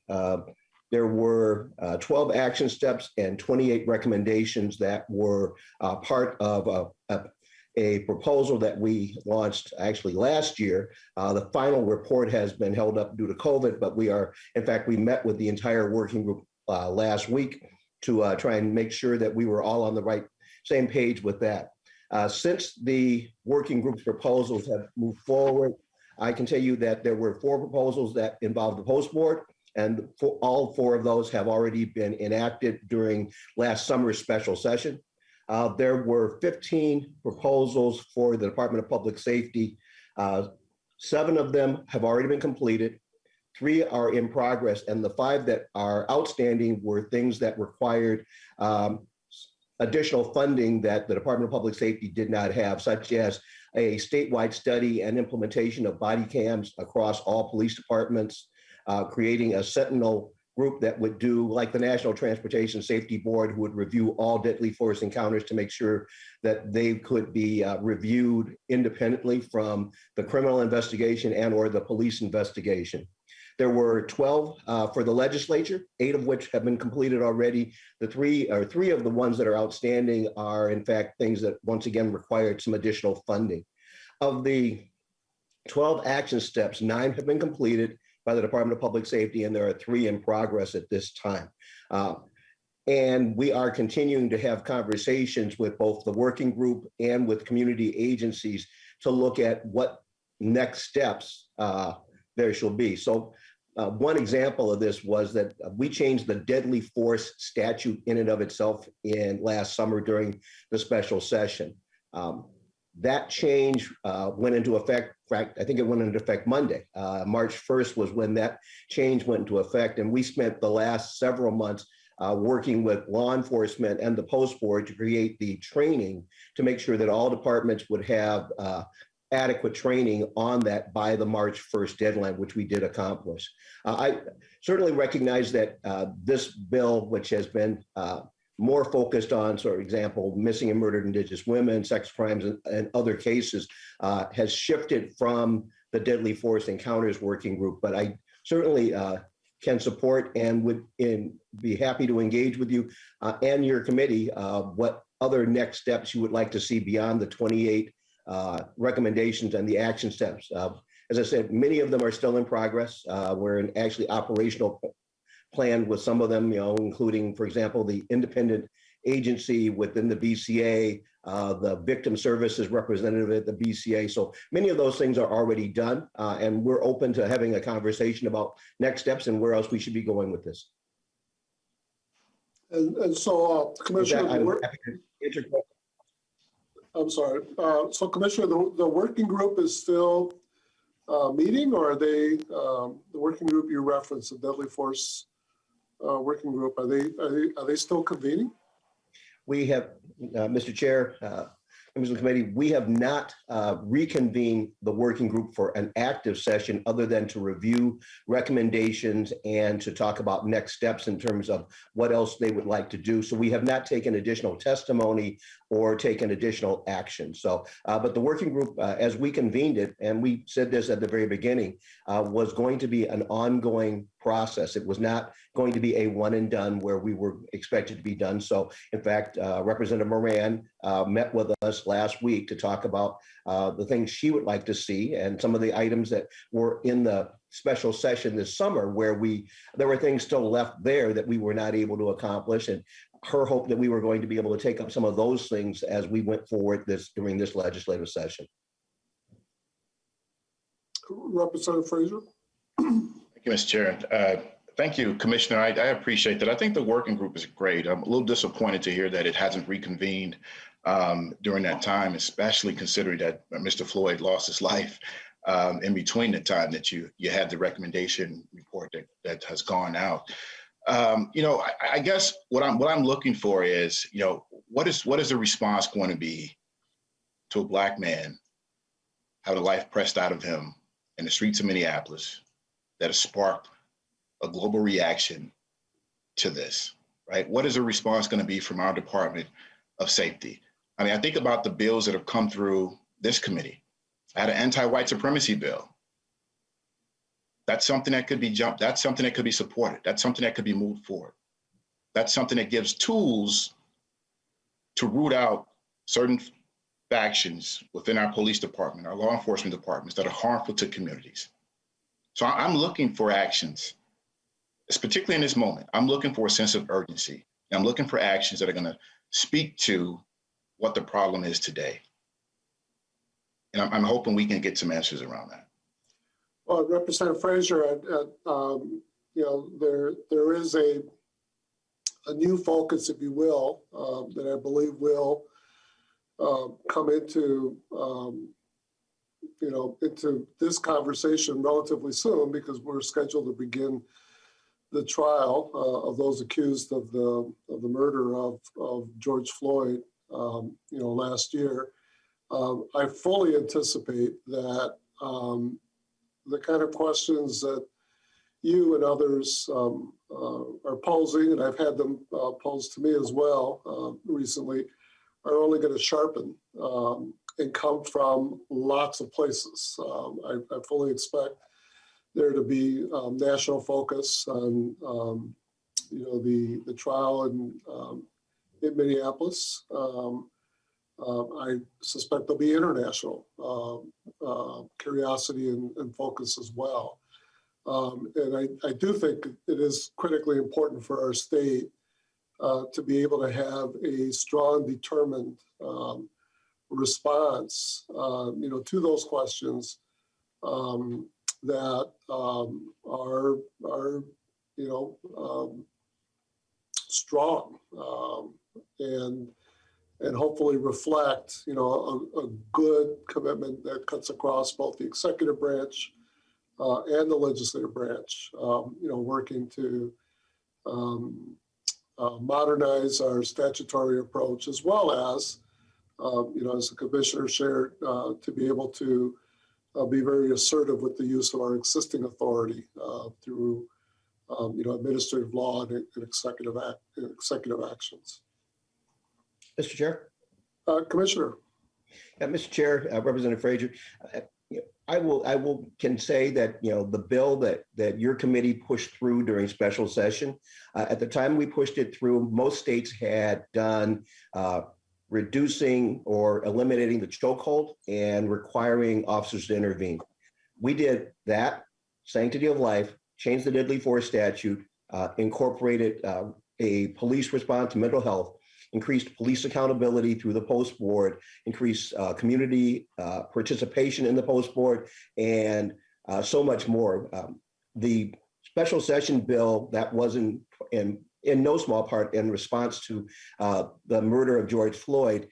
there were 12 action steps and 28 recommendations that were part of a proposal that we launched actually last year. The final report has been held up due to COVID, but we met with the entire working group last week to try and make sure that we were all on the same page with that. Since the working group's proposals have moved forward, I can tell you that there were 4 proposals that involved the post board, and all 4 of those have already been enacted during last summer's special session. There were 15 proposals for the Department of Public Safety. 7 of them have already been completed. 3 are in progress, and the 5 that are outstanding were things that required additional funding that the Department of Public Safety did not have, such as a statewide study and implementation of body cams across all police departments, creating a sentinel group that would do like the National Transportation Safety Board, who would review all deadly force encounters to make sure that they could be reviewed independently from the criminal investigation and or the police investigation. There were 12 for the legislature, 8 of which have been completed already. The 3 of the ones that are outstanding are in fact things that once again required some additional funding. Of the 12 action steps, 9 have been completed by the Department of Public Safety, and there are 3 in progress at this time. And we are continuing to have conversations with both the working group and with community agencies to look at what next steps there shall be. So one example of this was that we changed the deadly force statute in and of itself in last summer during the special session. That change went into effect. In fact, I think it went into effect Monday. March 1st was when that change went into effect. And we spent the last several months working with law enforcement and the post board to create the training to make sure that all departments would have adequate training on that by the March 1st deadline, which we did accomplish. I certainly recognize that this bill, which has been more focused on, for example, missing and murdered Indigenous women, sex crimes, and other cases, has shifted from the Deadly Force Encounters Working Group. But I certainly can support and would be happy to engage with you and your committee what other next steps you would like to see beyond the 28 recommendations and the action steps. As I said, many of them are still in progress. We're in actually operational plan with some of them, including, for example, the independent agency within the BCA, the victim services representative at the BCA. So many of those things are already done, and we're open to having a conversation about next steps and where else we should be going with this. And so, Commissioner, I'm sorry. So, Commissioner, the working group is still meeting, or are they the working group you referenced, the Deadly Force working group? Are they still convening? We have, Mr. Chair, members of the committee, we have not reconvened the working group for an active session other than to review recommendations and to talk about next steps in terms of what else they would like to do. So we have not taken additional testimony or taken additional action. So, but the working group, as we convened it, and we said this at the very beginning, was going to be an ongoing process. It was not going to be a one and done where we were expected to be done. So in fact, Representative Mariani met with us last week to talk about the things she would like to see and some of the items that were in the special session this summer where there were things still left there that we were not able to accomplish, and her hope that we were going to be able to take up some of those things as we went forward during this legislative session. Representative Frazier? Thank you, Mr. Chair. Thank you, Commissioner. I appreciate that. I think the working group is great. I'm a little disappointed to hear that it hasn't reconvened during that time, especially considering that Mr. Floyd lost his life in between the time that you had the recommendation report that has gone out. I guess what I'm looking for is, what is the response going to be to a Black man having a life pressed out of him in the streets of Minneapolis that has sparked a global reaction to this, right? What is the response going to be from our Department of Safety? I mean, I think about the bills that have come through this committee. I had an anti-white supremacy bill. That's something that could be jumped. That's something that could be supported. That's something that could be moved forward. That's something that gives tools to root out certain factions within our police department, our law enforcement departments that are harmful to communities. So I'm looking for actions. It's particularly in this moment. I'm looking for a sense of urgency. I'm looking for actions that are going to speak to what the problem is today. And I'm hoping we can get some answers around that. Well, Representative Frazier, there is a new focus, if you will, that I believe will come into into this conversation relatively soon, because we're scheduled to begin the trial of those accused of the murder of George Floyd, last year. I fully anticipate that the kind of questions that you and others are posing, and I've had them posed to me as well recently, are only going to sharpen and come from lots of places. I fully expect there to be national focus on, the trial in Minneapolis. I suspect there'll be international curiosity and focus as well. And I do think it is critically important for our state to be able to have a strong, determined response, to those questions that are strong and hopefully reflect, a good commitment that cuts across both the executive branch and the legislative branch, working to modernize our statutory approach, as well as, as the commissioner shared, to be able to be very assertive with the use of our existing authority through, administrative law and executive actions. Mr. Chair? Commissioner. Mr. Chair, Representative Frazier, I can say that, the bill that your committee pushed through during special session, at the time we pushed it through, most states had done reducing or eliminating the chokehold and requiring officers to intervene. We did that, sanctity of life, changed the deadly force statute, incorporated a police response to mental health, increased police accountability through the post board, increased community participation in the post board, and so much more. The special session bill that wasn't in no small part in response to the murder of George Floyd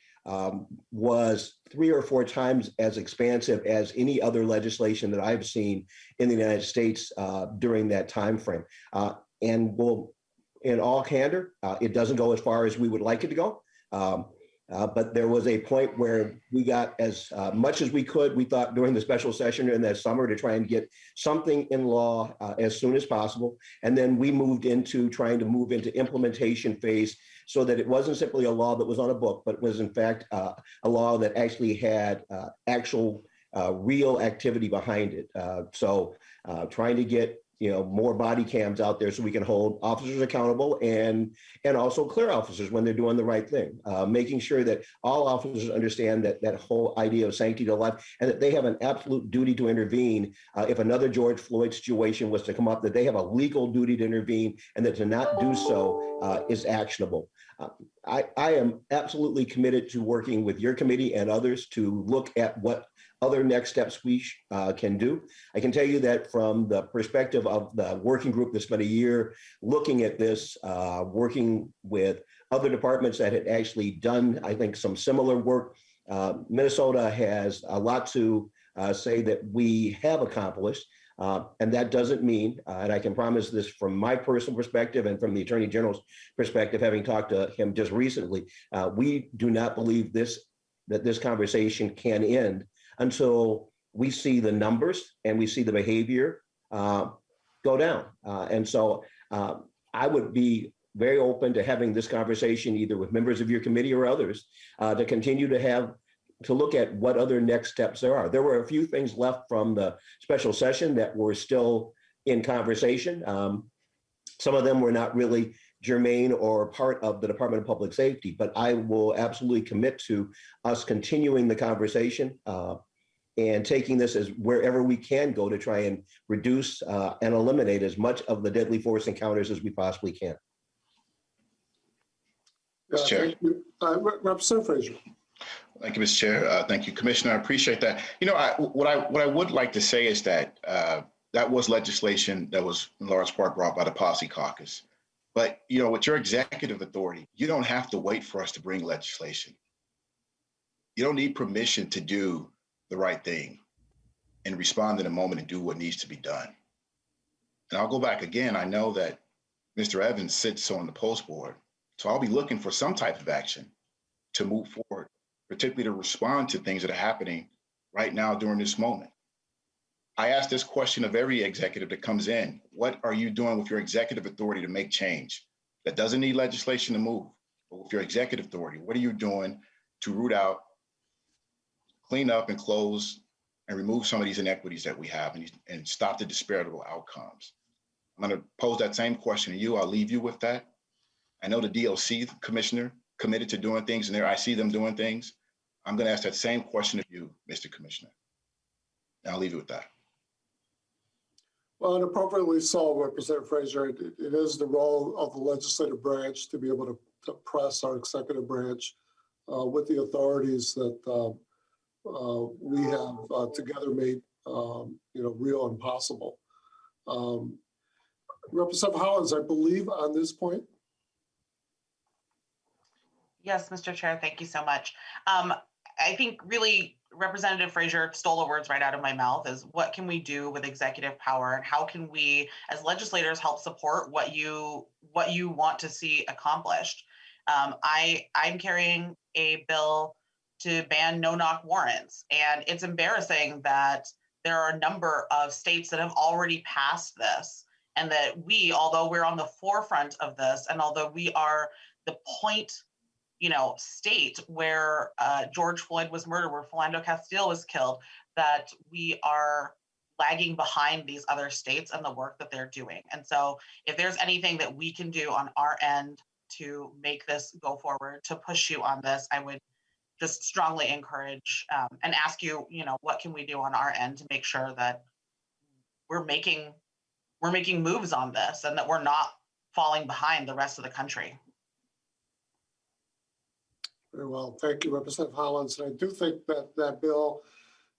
was 3 or 4 times as expansive as any other legislation that I've seen in the United States during that time frame. And we'll, in all candor, it doesn't go as far as we would like it to go. But there was a point where we got as much as we could, we thought, during the special session in that summer to try and get something in law as soon as possible. And then we moved into trying to move into implementation phase so that it wasn't simply a law that was on a book, but was in fact a law that actually had actual real activity behind it. So trying to get more body cams out there so we can hold officers accountable and also clear officers when they're doing the right thing. Making sure that all officers understand that whole idea of sanctity to life and that they have an absolute duty to intervene if another George Floyd situation was to come up, that they have a legal duty to intervene and that to not do so is actionable. I am absolutely committed to working with your committee and others to look at what other next steps we can do. I can tell you that from the perspective of the working group that spent a year looking at this, working with other departments that had actually done, I think, some similar work, Minnesota has a lot to say that we have accomplished. And that doesn't mean, and I can promise this from my personal perspective and from the Attorney General's perspective, having talked to him just recently, we do not believe that this conversation can end until we see the numbers and we see the behavior go down. And so I would be very open to having this conversation either with members of your committee or others to continue to look at what other next steps there are. There were a few things left from the special session that were still in conversation. Some of them were not really germane or part of the Department of Public Safety, but I will absolutely commit to us continuing the conversation and taking this as wherever we can go to try and reduce and eliminate as much of the deadly force encounters as we possibly can. Thank you. Representative Frazier. Thank you, Mr. Chair. Thank you, Commissioner. I appreciate that. You know, what I would like to say is that that was legislation that was in large part brought by the Policy Caucus. But, you know, with your executive authority, you don't have to wait for us to bring legislation. You don't need permission to do the right thing and respond in a moment and do what needs to be done. And I'll go back again. I know that Mr. Evans sits on the post board, so I'll be looking for some type of action to move forward, particularly to respond to things that are happening right now during this moment. I ask this question of every executive that comes in. What are you doing with your executive authority to make change? That doesn't need legislation to move, but with your executive authority, what are you doing to root out, clean up and close and remove some of these inequities that we have and stop the disparable outcomes? I'm going to pose that same question to you. I'll leave you with that. I know the DLC commissioner committed to doing things, and there I see them doing things. I'm going to ask that same question of you, Mr. Commissioner. And I'll leave you with that. Well, and appropriately so, Representative Frazier, it is the role of the legislative branch to be able to press our executive branch with the authorities that we have together made, real and possible. Representative Hollins, I believe on this point. Yes, Mr. Chair, thank you so much. I think really Representative Frazier stole the words right out of my mouth is what can we do with executive power and how can we as legislators help support what you want to see accomplished. I'm carrying a bill to ban no-knock warrants, and it's embarrassing that there are a number of states that have already passed this, and that we, although we're on the forefront of this, and although we are the point state where George Floyd was murdered, where Philando Castile was killed, that we are lagging behind these other states and the work that they're doing. And so if there's anything that we can do on our end to make this go forward, to push you on this, I would just strongly encourage and ask you, what can we do on our end to make sure that we're making moves on this and that we're not falling behind the rest of the country. Very well. Thank you, Representative Hollins. And I do think that that bill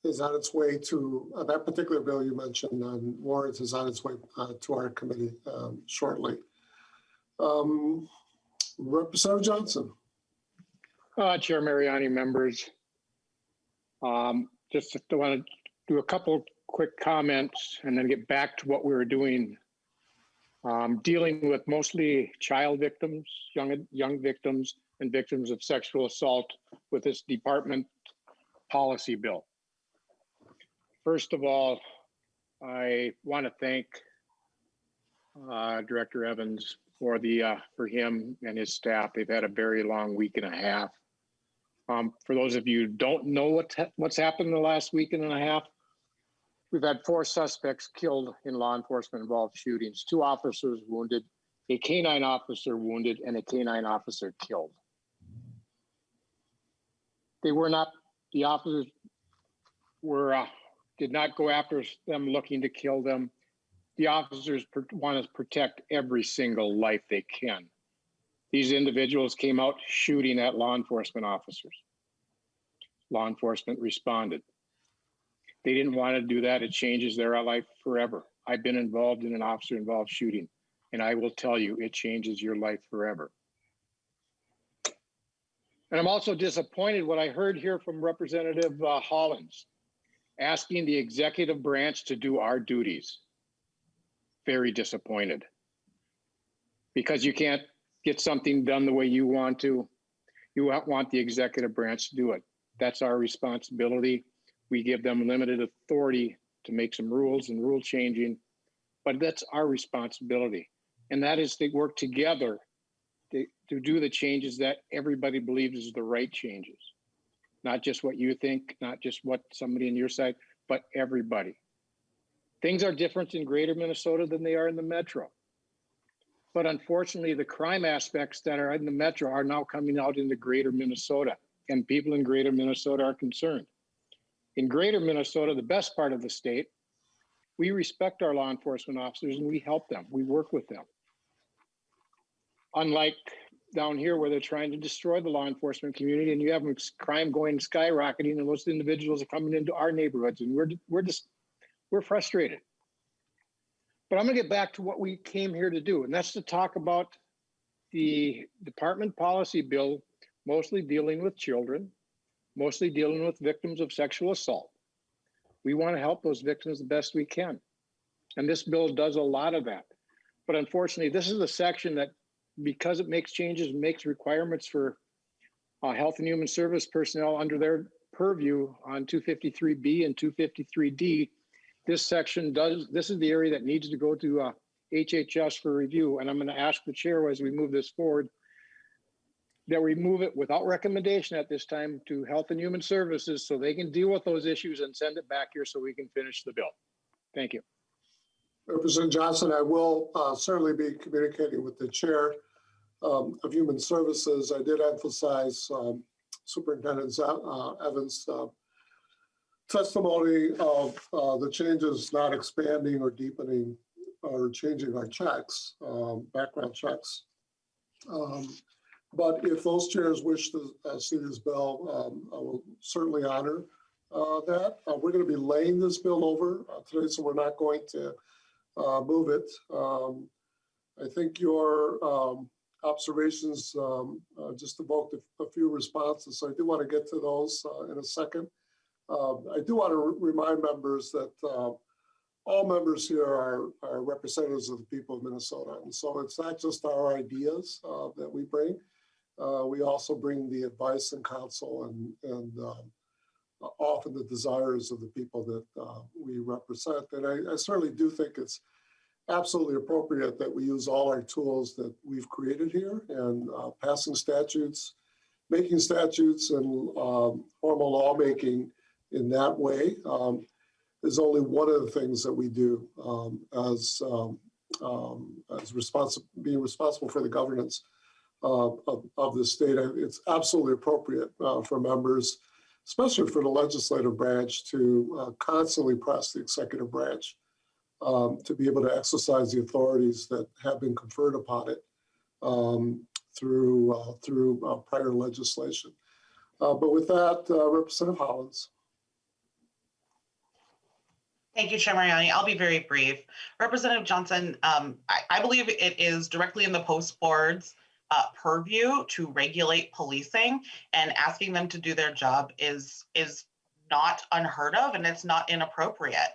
is on its way to, that particular bill you mentioned on warrants is on its way to our committee shortly. Representative Johnson. Chair Mariani, members. Just want to do a couple quick comments and then get back to what we were doing. Dealing with mostly child victims, young victims, and victims of sexual assault with this department policy bill. First of all, I want to thank Director Evans for him and his staff. They've had a very long week and a half. For those of you who don't know what's happened in the last week and a half, we've had 4 suspects killed in law enforcement involved shootings, 2 officers wounded, a canine officer wounded, and a canine officer killed. The officers did not go after them looking to kill them. The officers want to protect every single life they can. These individuals came out shooting at law enforcement officers. Law enforcement responded. They didn't want to do that. It changes their life forever. I've been involved in an officer-involved shooting, and I will tell you, it changes your life forever. And I'm also disappointed what I heard here from Representative Hollins, asking the executive branch to do our duties. Very disappointed. Because you can't get something done the way you want to. You want the executive branch to do it. That's our responsibility. We give them limited authority to make some rules and rule changing, but that's our responsibility. And that is to work together to do the changes that everybody believes is the right changes. Not just what you think, not just what somebody on your side, but everybody. Things are different in greater Minnesota than they are in the metro. But unfortunately, the crime aspects that are in the metro are now coming out into greater Minnesota, and people in greater Minnesota are concerned. In greater Minnesota, the best part of the state, we respect our law enforcement officers and we help them, we work with them. Unlike down here where they're trying to destroy the law enforcement community and you have crime going skyrocketing and those individuals are coming into our neighborhoods and we're frustrated. But I'm gonna get back to what we came here to do, and that's to talk about the department policy bill, mostly dealing with children, mostly dealing with victims of sexual assault. We want to help those victims the best we can. And this bill does a lot of that. But unfortunately, this is a section that, because it makes changes, makes requirements for health and human service personnel under their purview on 253B and 253D, this section this is the area that needs to go to HHS for review. And I'm going to ask the chair as we move this forward, that we move it without recommendation at this time to Health and Human Services so they can deal with those issues and send it back here so we can finish the bill. Thank you. Representative Johnson, I will certainly be communicating with the chair of Human Services. I did emphasize Superintendent Evans' testimony of the changes not expanding or deepening or changing our checks, background checks. But if those chairs wish to see this bill, I will certainly honor that. We're going to be laying this bill over today, so we're not going to move it. I think your observations just evoked a few responses, so I do want to get to those in a second. I do want to remind members that all members here are representatives of the people of Minnesota, and so it's not just our ideas that we bring. We also bring the advice and counsel and often the desires of the people that we represent. And I certainly do think it's absolutely appropriate that we use all our tools that we've created here, and passing statutes, making statutes, and formal lawmaking in that way is only one of the things that we do as being responsible for the governance of the state. It's absolutely appropriate for members, especially for the legislative branch, to constantly press the executive branch to be able to exercise the authorities that have been conferred upon it through prior legislation. But with that, Representative Hollins. Thank you, Chair Mariani. I'll be very brief. Representative Johnson, I believe it is directly in the post board's purview to regulate policing, and asking them to do their job is not unheard of, and it's not inappropriate.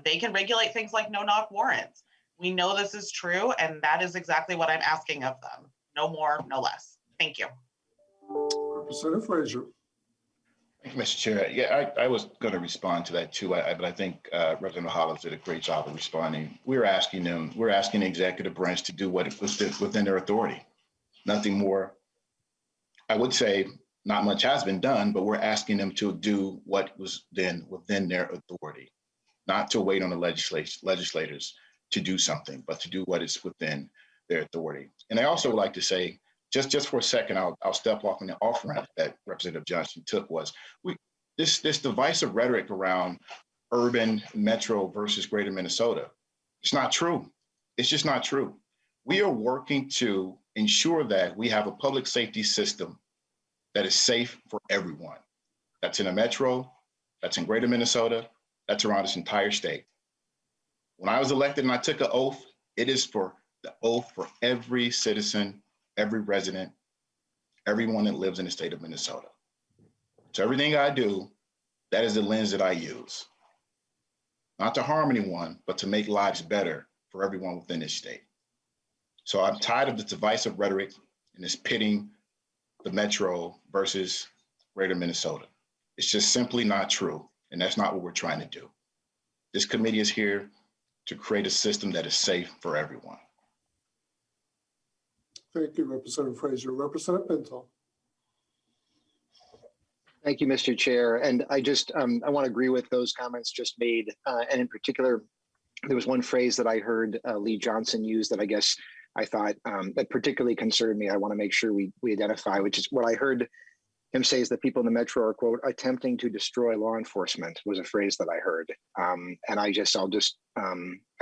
They can regulate things like no-knock warrants. We know this is true, and that is exactly what I'm asking of them. No more, no less. Thank you. Representative Frazier. Thank you, Mr. Chair. Yeah, I was going to respond to that too, but I think Representative Hollins did a great job of responding. We're asking the executive branch to do what was within their authority. Nothing more. I would say not much has been done, but we're asking them to do what was then within their authority, not to wait on the legislators to do something, but to do what is within their authority. And I also would like to say, just for a second, I'll step off on the off ramp that Representative Johnson took was this divisive rhetoric around urban, metro versus greater Minnesota. It's not true. It's just not true. We are working to ensure that we have a public safety system that is safe for everyone. That's in a metro, That's in greater Minnesota. That's around this entire state. When I was elected and I took an oath, it is for the oath for every citizen, every resident, everyone that lives in the state of Minnesota. So everything I do, that is the lens that I use. Not to harm anyone, but to make lives better for everyone within this state. So I'm tired of this divisive rhetoric and this pitting the metro versus greater Minnesota. It's just simply not true. And that's not what we're trying to do. This committee is here to create a system that is safe for everyone. Thank you, Representative Frazier. Representative Pinto. Thank you, Mr. Chair. And I just, I want to agree with those comments just made. And in particular, there was one phrase that I heard Lee Johnson use that I guess I thought that particularly concerned me. I want to make sure we identify, which is what I heard him say is that people in the metro are, quote, attempting to destroy law enforcement was a phrase that I heard. And I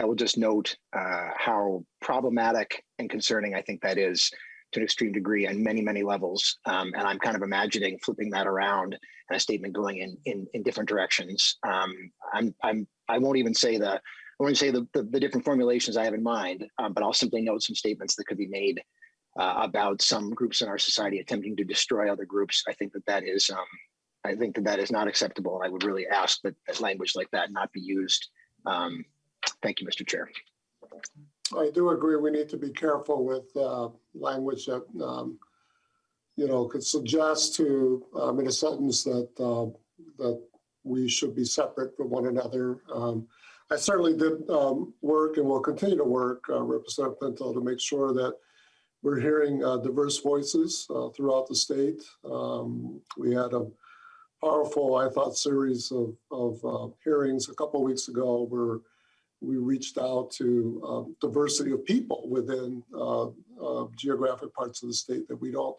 will just note how problematic and concerning I think that is to an extreme degree on many, many levels. And I'm kind of imagining flipping that around and a statement going in different directions. I won't even say the different formulations I have in mind, but I'll simply note some statements that could be made about some groups in our society attempting to destroy other groups. I think that is not acceptable. And I would really ask that language like that not be used. Thank you, Mr. Chair. I do agree we need to be careful with language that, could suggest to Minnesotans that we should be separate from one another. I certainly did work and will continue to work, Representative Pinto, to make sure that we're hearing diverse voices throughout the state. We had a powerful, I thought, series of hearings a couple of weeks ago where we reached out to diversity of people within geographic parts of the state that we don't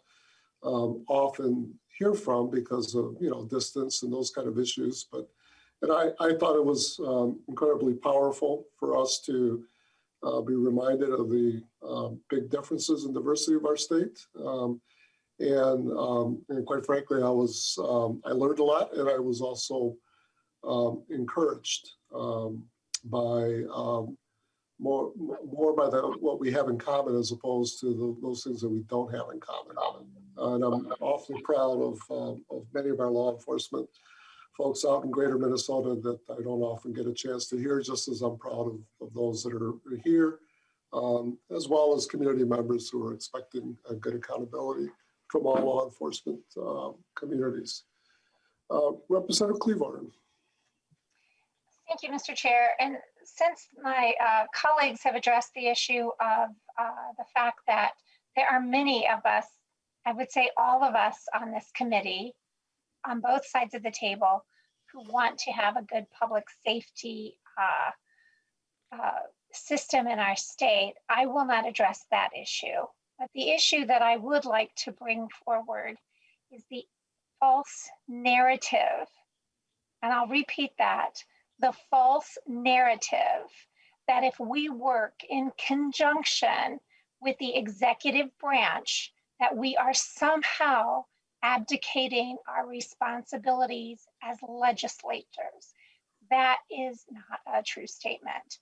often hear from because of distance and those kind of issues. And I thought it was incredibly powerful for us to be reminded of the big differences in diversity of our state. And quite frankly, I learned a lot, and I was also encouraged by more by what we have in common as opposed to those things that we don't have in common. And I'm awfully proud of many of our law enforcement folks out in greater Minnesota that I don't often get a chance to hear, just as I'm proud of those that are here, as well as community members who are expecting a good accountability from all law enforcement communities. Representative Cleavorn. Thank you, Mr. Chair. And since my colleagues have addressed the issue of the fact that there are many of us, I would say all of us on this committee, on both sides of the table, who want to have a good public safety system in our state, I will not address that issue. But the issue that I would like to bring forward is the false narrative. And I'll repeat that. The false narrative that if we work in conjunction with the executive branch, that we are somehow abdicating our responsibilities as legislators. That is not a true statement.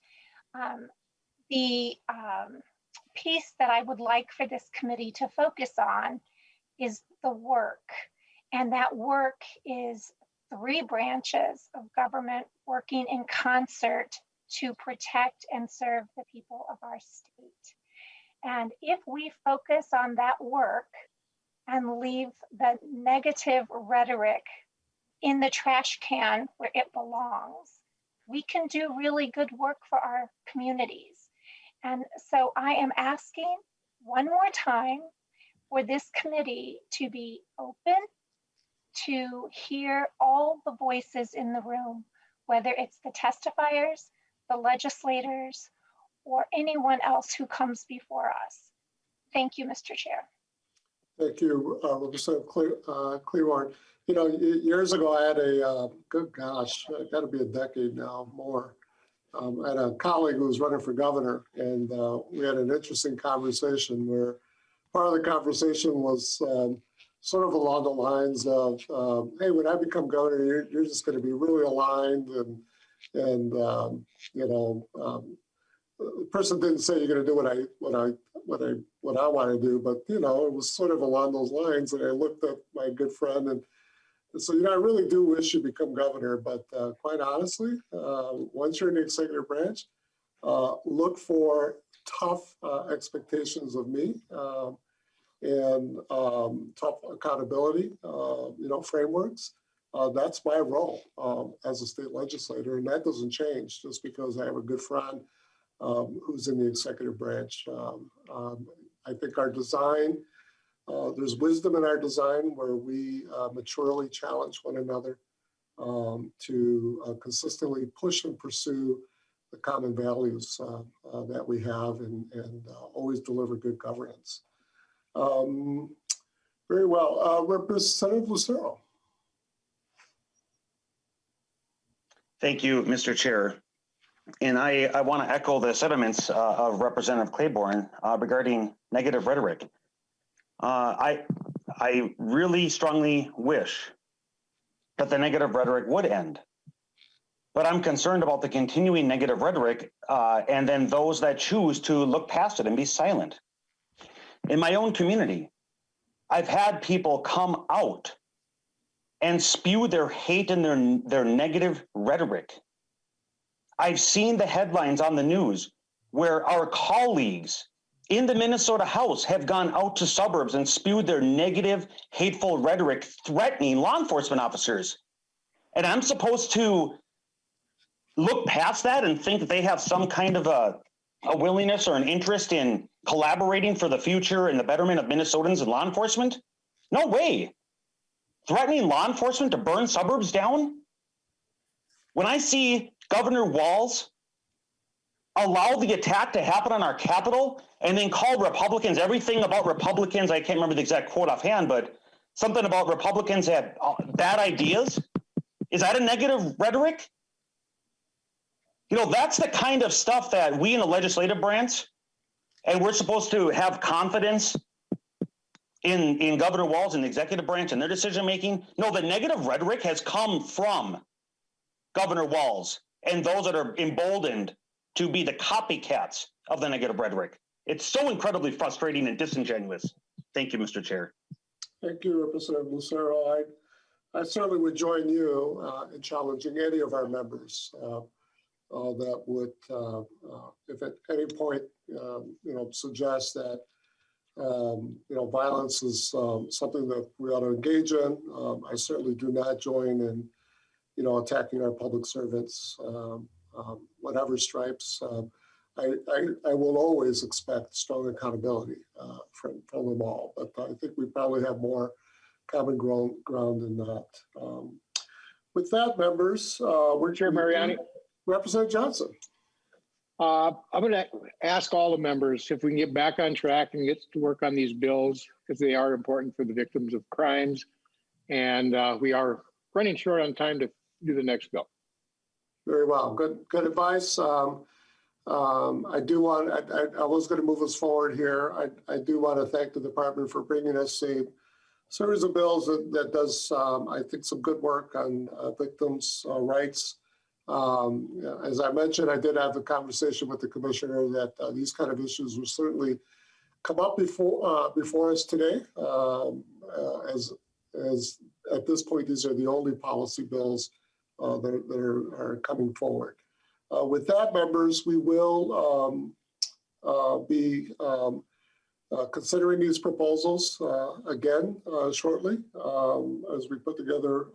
The piece that I would like for this committee to focus on is the work. And that work is 3 branches of government working in concert to protect and serve the people of our state. And if we focus on that work and leave the negative rhetoric in the trash can where it belongs, we can do really good work for our communities. And so I am asking one more time for this committee to be open to hear all the voices in the room, whether it's the testifiers, the legislators, or anyone else who comes before us. Thank you, Mr. Chair. Thank you, Representative Cleavorn. Years ago, I had good gosh, it got to be a decade now, more. I had a colleague who was running for governor, and we had an interesting conversation where part of the conversation was sort of along the lines of, hey, when I become governor, you're just going to be really aligned and the person didn't say you're going to do what I want to do, but it was sort of along those lines. And I looked at my good friend and so I really do wish you become governor. But quite honestly, once you're in the executive branch, look for tough expectations of me and tough accountability, frameworks. That's my role as a state legislator, and that doesn't change just because I have a good friend who's in the executive branch. I think our design, there's wisdom in our design where we maturely challenge one another to consistently push and pursue the common values that we have and always deliver good governance. Very well. Representative Lucero. Thank you, Mr. Chair. And I want to echo the sentiments of Representative Claiborne regarding negative rhetoric. I really strongly wish that the negative rhetoric would end. But I'm concerned about the continuing negative rhetoric and then those that choose to look past it and be silent. In my own community, I've had people come out and spew their hate and their negative rhetoric. I've seen the headlines on the news where our colleagues in the Minnesota House have gone out to suburbs and spewed their negative, hateful rhetoric, threatening law enforcement officers. And I'm supposed to look past that and think that they have some kind of a willingness or an interest in collaborating for the future and the betterment of Minnesotans and law enforcement? No way. Threatening law enforcement to burn suburbs down? When I see Governor Walz allow the attack to happen on our Capitol and then call Republicans everything about Republicans, I can't remember the exact quote offhand, but something about Republicans had bad ideas. Is that a negative rhetoric? That's the kind of stuff that we in the legislative branch, and we're supposed to have confidence in Governor Walz and the executive branch and their decision making. No, the negative rhetoric has come from Governor Walz and those that are emboldened to be the copycats of the negative rhetoric. It's so incredibly frustrating and disingenuous. Thank you, Mr. Chair. Thank you, Representative Lucero. I certainly would join you in challenging any of our members that would, if at any point, suggest that, violence is something that we ought to engage in. I certainly do not join in, attacking our public servants, whatever stripes. I will always expect strong accountability from them all, but I think we probably have more common ground than that. With that, members, we're Chair Mariani. Representative Johnson. I'm going to ask all the members if we can get back on track and get to work on these bills because they are important for the victims of crimes. And we are running short on time to do the next bill. Very well. Good advice. I was going to move us forward here. I do want to thank the department for bringing us a series of bills that does, I think, some good work on victims' rights. As I mentioned, I did have a conversation with the commissioner that these kind of issues will certainly come up before us today. As at this point, these are the only policy bills that are coming forward. With that, members, we will be considering these proposals again shortly as we put together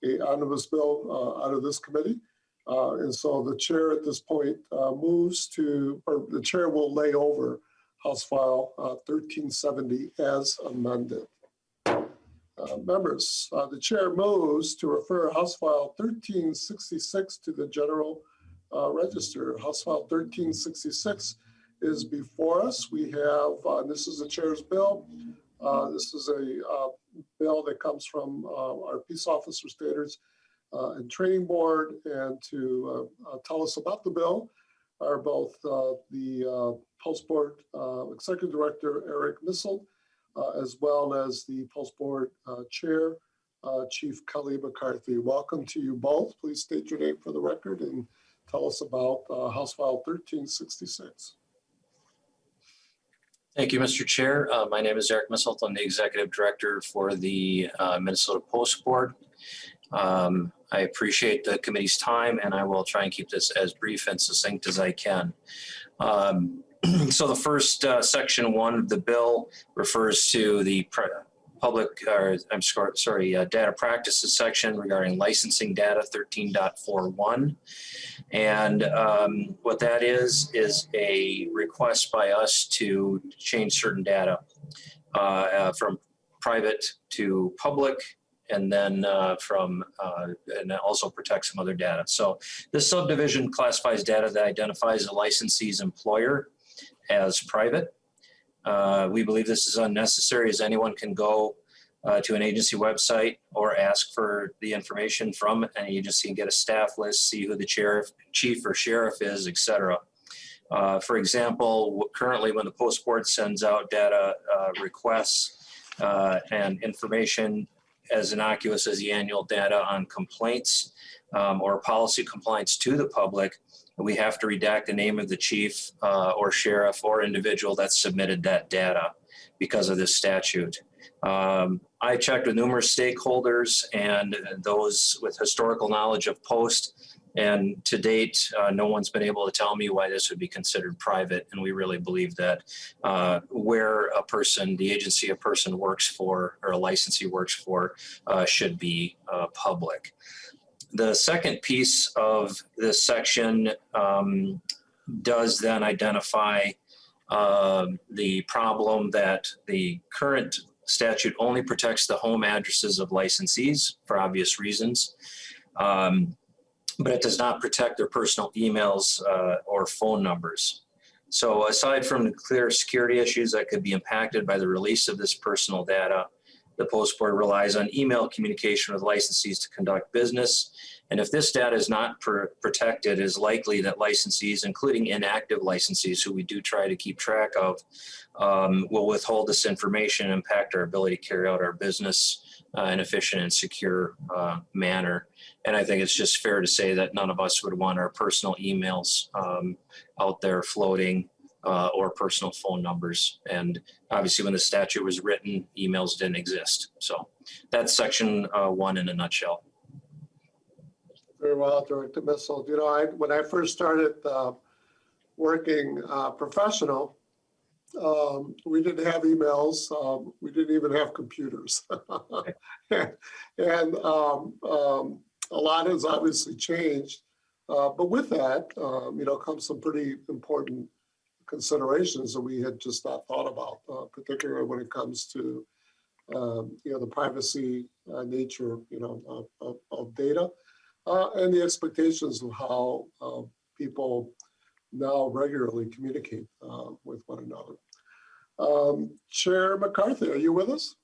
an omnibus bill out of this committee. And so the chair at this point moves to, or the chair will lay over House File 1370 as amended. Members, the chair moves to refer House File 1366 to the General Register. House File 1366 is before us. We have, this is the chair's bill. This is a bill that comes from our Peace Officer Standards and Training Board. And to tell us about the bill are both the Post Board Executive Director, Eric Missel, as well as the Post Board Chair, Chief Kelly McCarthy. Welcome to you both. Please state your name for the record and tell us about House File 1366. Thank you, Mr. Chair. My name is Eric Misselt. I'm the Executive Director for the Minnesota Post Board. I appreciate the committee's time, and I will try and keep this as brief and succinct as I can. So the first section 1 of the bill refers to the data practices section regarding licensing data 13.41. And what that is a request by us to change certain data from private to public, and then and also protect some other data. So this subdivision classifies data that identifies a licensee's employer as private. We believe this is unnecessary, as anyone can go to an agency website or ask for the information from an agency and get a staff list, see who the chief or sheriff is, etc. For example, currently when the Post Board sends out data requests and information as innocuous as the annual data on complaints or policy compliance to the public, we have to redact the name of the chief or sheriff or individual that submitted that data because of this statute. I checked with numerous stakeholders and those with historical knowledge of Post, and to date, no one's been able to tell me why this would be considered private. And we really believe that where a person, the agency a person works for or a licensee works for should be public. The second piece of this section does then identify the problem that the current statute only protects the home addresses of licensees for obvious reasons, but it does not protect their personal emails or phone numbers. So aside from the clear security issues that could be impacted by the release of this personal data, the Post Board relies on email communication with licensees to conduct business. And if this data is not protected, it is likely that licensees, including inactive licensees who we do try to keep track of, will withhold this information and impact our ability to carry out our business in an efficient and secure manner. And I think it's just fair to say that none of us would want our personal emails out there floating or personal phone numbers. And obviously when the statute was written, emails didn't exist. So that's section 1 in a nutshell. Very well, Director Misselt. You know, when I first started working professional, we didn't have emails. We didn't even have computers. And a lot has obviously changed. But with that, you know, comes some pretty important considerations that we had just not thought about, particularly when it comes to, you know, the privacy nature, you know, of data. And the expectations of how people now regularly communicate with one another. Chair McCarthy, are you with us?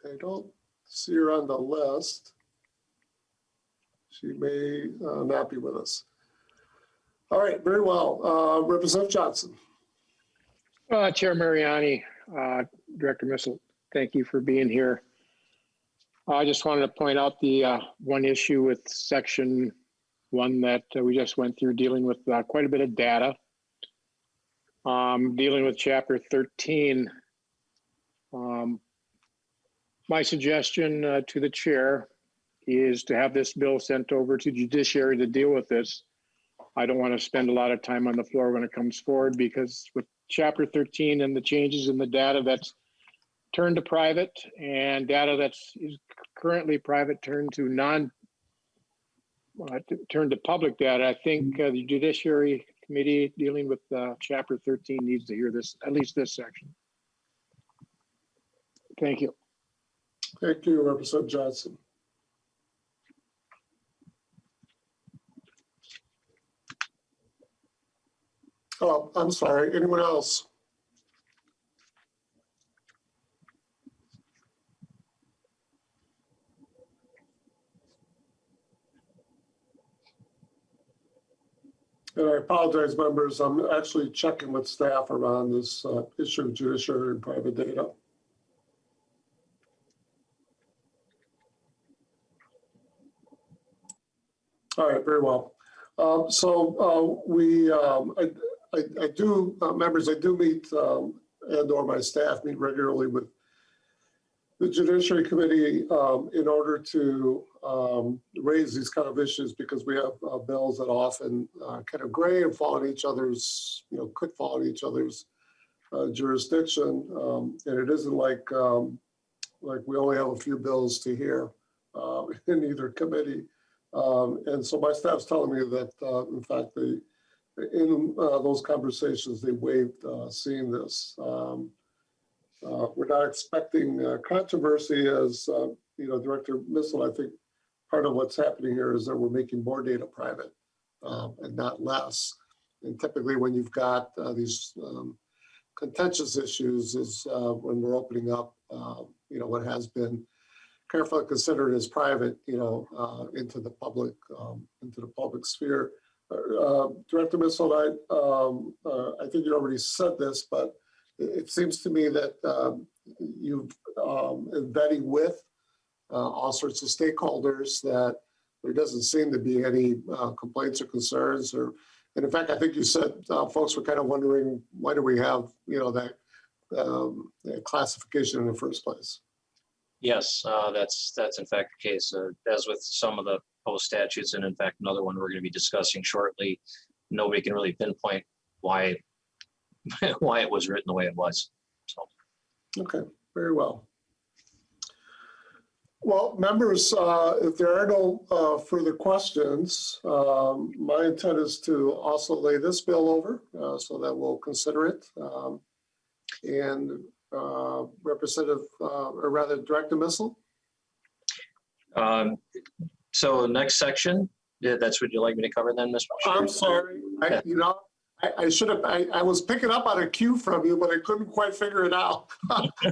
I don't see her on the list. She may not be with us. All right, very well. Representative Johnson. Chair Mariani, Director Misselt, thank you for being here. I just wanted to point out the one issue with section 1 that we just went through, dealing with quite a bit of data. Dealing with chapter 13. My suggestion to the chair is to have this bill sent over to Judiciary to deal with this. I don't want to spend a lot of time on the floor when it comes forward, because with chapter 13 and the changes in the data that's turned to private and data that's currently private turned to turned to public data, I think the Judiciary Committee dealing with chapter 13 needs to hear this, at least this section. Thank you. Thank you, Representative Johnson. Oh, I'm sorry. Anyone else? And I apologize, members, I'm actually checking with staff around this issue of judiciary and private data. All right, very well. I do, members, I do meet and or my staff meet regularly with the Judiciary Committee in order to raise these kind of issues, because we have bills that often kind of gray and fall in each other's, could fall in each other's jurisdiction. And it isn't like we only have a few bills to hear in either committee. And so my staff's telling me that, in fact, in those conversations, they waived seeing this. We're not expecting controversy, as Director Missel. I think part of what's happening here is that we're making more data private and not less. And typically, when you've got these contentious issues, is when we're opening up, what has been carefully considered as private, into the public sphere. Director Missel, I think you already said this, but it seems to me that you've vetting with all sorts of stakeholders that there doesn't seem to be any complaints or concerns. And in fact, I think you said folks were kind of wondering, why do we have that classification in the first place? Yes, that's in fact the case. As with some of the post statutes, and in fact another one we're going to be discussing shortly, nobody can really pinpoint why it was written the way it was. So. Okay, very well. Well, members, if there are no further questions, my intent is to also lay this bill over so that we'll consider it. Representative, or rather Director Missel? So next section, that's what you'd like me to cover then, Mr. Chair? I'm sorry. I should have, I was picking up on a cue from you, but I couldn't quite figure it out.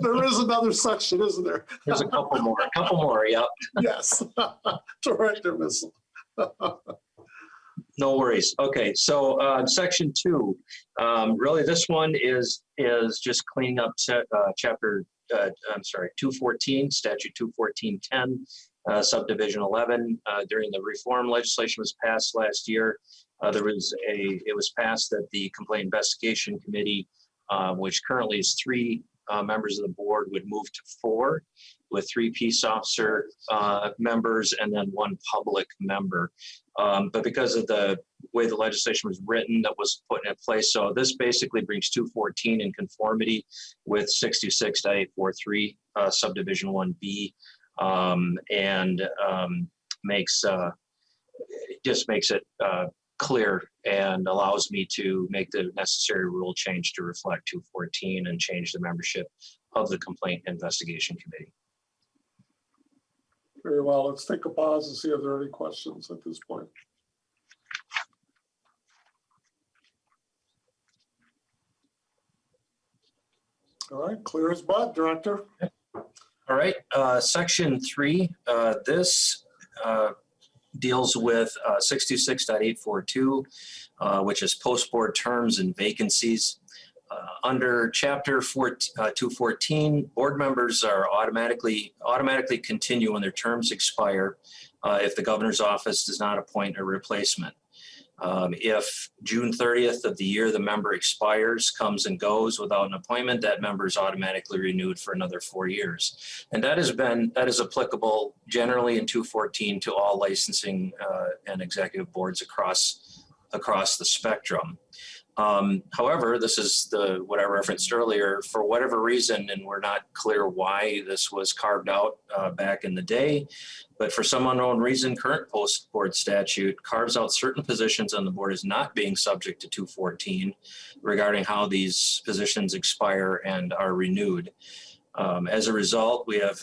There is another section, isn't there? There's a couple more, yep. Yes, Director Missel. No worries. Okay, so section 2, really this one is just cleaning up chapter, 214, statute 214.10, subdivision 11. During the reform legislation was passed last year, it was passed that the Complaint Investigation Committee, which currently is 3 members of the board, would move to 4, with 3 peace officer members and then 1 public member. But because of the way the legislation was written, that was put in place. So this basically brings 214 in conformity with 626.843 subdivision 1B, and just makes it clear and allows me to make the necessary rule change to reflect 214 and change the membership of the Complaint Investigation Committee. Very well. Let's take a pause and see if there are any questions at this point. All right, clear as mud, Director. All right, section 3, this deals with 626.842, which is post-board terms and vacancies. Under chapter 214, board members are automatically continue when their terms expire if the governor's office does not appoint a replacement. If June 30th of the year the member expires, comes and goes without an appointment, that member is automatically renewed for another 4 years. And that is applicable generally in 214 to all licensing and executive boards across the spectrum. However, this is what I referenced earlier. For whatever reason, and we're not clear why this was carved out back in the day, but for some unknown reason, current post-board statute carves out certain positions on the board as not being subject to 214 regarding how these positions expire and are renewed. As a result, we have,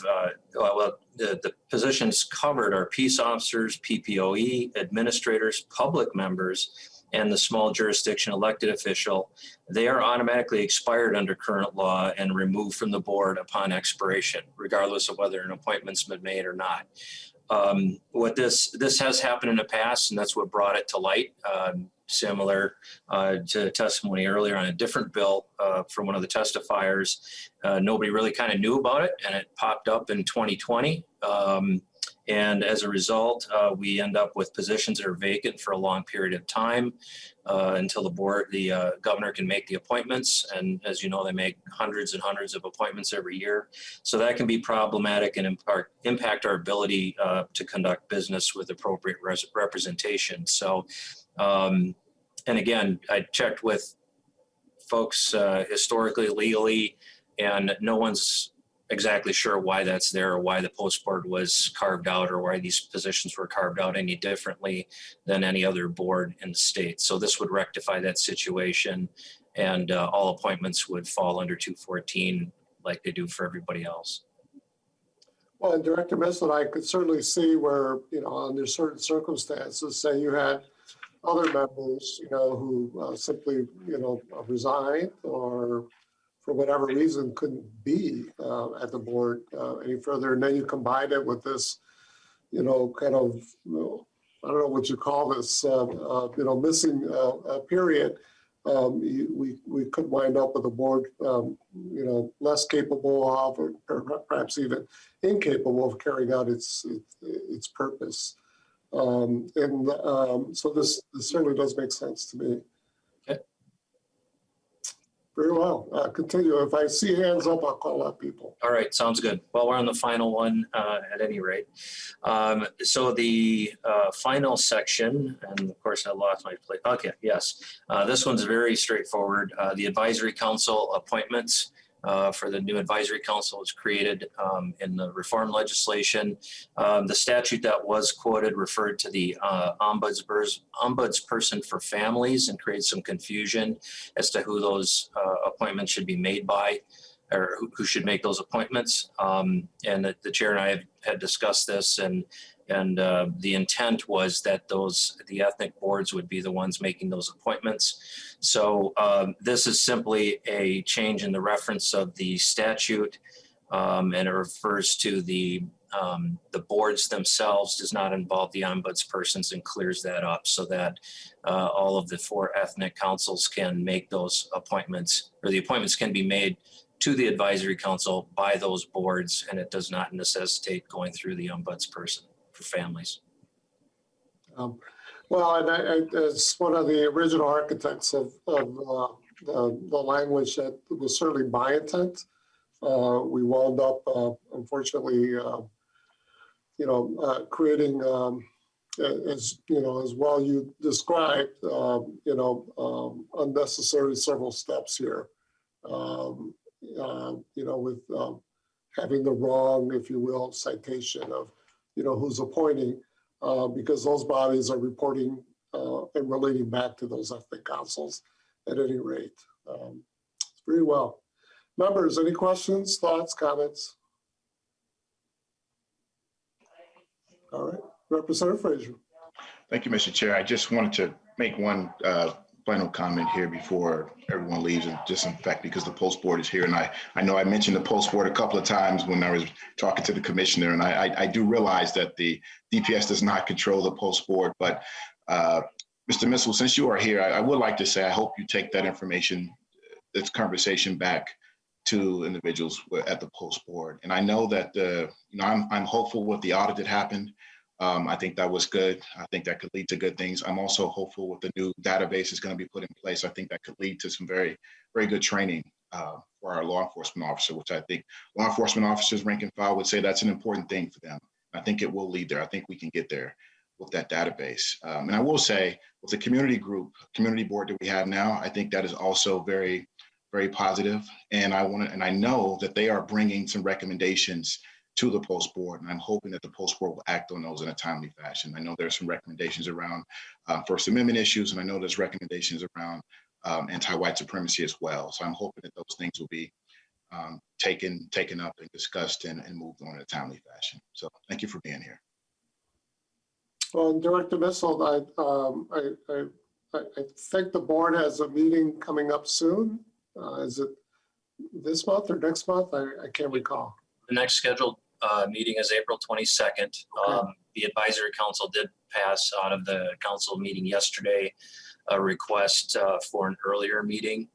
the positions covered are peace officers, PPOE, administrators, public members, and the small jurisdiction elected official. They are automatically expired under current law and removed from the board upon expiration, regardless of whether an appointment's been made or not. What this has happened in the past, and that's what brought it to light. similar to testimony earlier on a different bill from one of the testifiers. Nobody really kind of knew about it, and it popped up in 2020. And as a result, we end up with positions that are vacant for a long period of time until the governor can make the appointments. And as you know, they make hundreds and hundreds of appointments every year. So that can be problematic and impact our ability to conduct business with appropriate representation. So, and again, I checked with folks historically, legally, and no one's exactly sure why that's there or why the post board was carved out or why these positions were carved out any differently than any other board in the state. So this would rectify that situation, and all appointments would fall under 214 like they do for everybody else. Well, and Director Missler, I could certainly see where, under certain circumstances, say you had other members, who simply, resigned or for whatever reason couldn't be at the board any further. And then you combine it with this, kind of, I don't know what you call this, missing period. We could wind up with a board, less capable of, or perhaps even incapable of carrying out its purpose. So this certainly does make sense to me. Okay. Very well. Continue. If I see hands up, I'll call out people. All right, sounds good. Well, we're on the final one at any rate. So the final section, and of course I lost my place. Okay, yes. This one's very straightforward. The advisory council appointments for the new advisory council was created in the reform legislation. The statute that was quoted referred to the ombudsperson for families and created some confusion as to who those appointments should be made by, or who should make those appointments. And the chair and I had discussed this, and the intent was that the ethnic boards would be the ones making those appointments. So this is simply a change in the reference of the statute, and it refers to the boards themselves, does not involve the ombudspersons, and clears that up so that all of the 4 ethnic councils can make those appointments, or the appointments can be made to the advisory council by those boards, and it does not necessitate going through the ombudsperson for families. Well, and as one of the original architects of the language, that was certainly my intent. We wound up, unfortunately, creating, as well you described, unnecessary several steps here. With having the wrong, if you will, citation of, who's appointing, because those bodies are reporting and relating back to those ethnic councils at any rate. Very well. Members, any questions, thoughts, comments? All right, Representative Frazier. Thank you, Mr. Chair. I just wanted to make one final comment here before everyone leaves, and just in fact, because the post board is here, and I know I mentioned the post board a couple of times when I was talking to the commissioner, and I do realize that the DPS does not control the post board, but Mr. Missel, since you are here, I would like to say I hope you take that information, this conversation back to individuals at the post board. And I know that I'm hopeful with the audit that happened. I think that was good. I think that could lead to good things. I'm also hopeful with the new database is going to be put in place. I think that could lead to some very, very good training for our law enforcement officer, which I think law enforcement officers rank and file would say that's an important thing for them. I think it will lead there. I think we can get there with that database. And I will say with the community board that we have now, I think that is also very, very positive. And I know that they are bringing some recommendations to the post board, and I'm hoping that the post board will act on those in a timely fashion. I know there's some recommendations around First Amendment issues, and I know there's recommendations around anti-white supremacy as well. So I'm hoping that those things will be taken up and discussed and moved on in a timely fashion. So thank you for being here. Well, Director Missel, I think the board has a meeting coming up soon. Is it this month or next month? I can't recall. The next scheduled meeting is April 22nd. Okay. The advisory council did pass out of the council meeting yesterday a request for an earlier meeting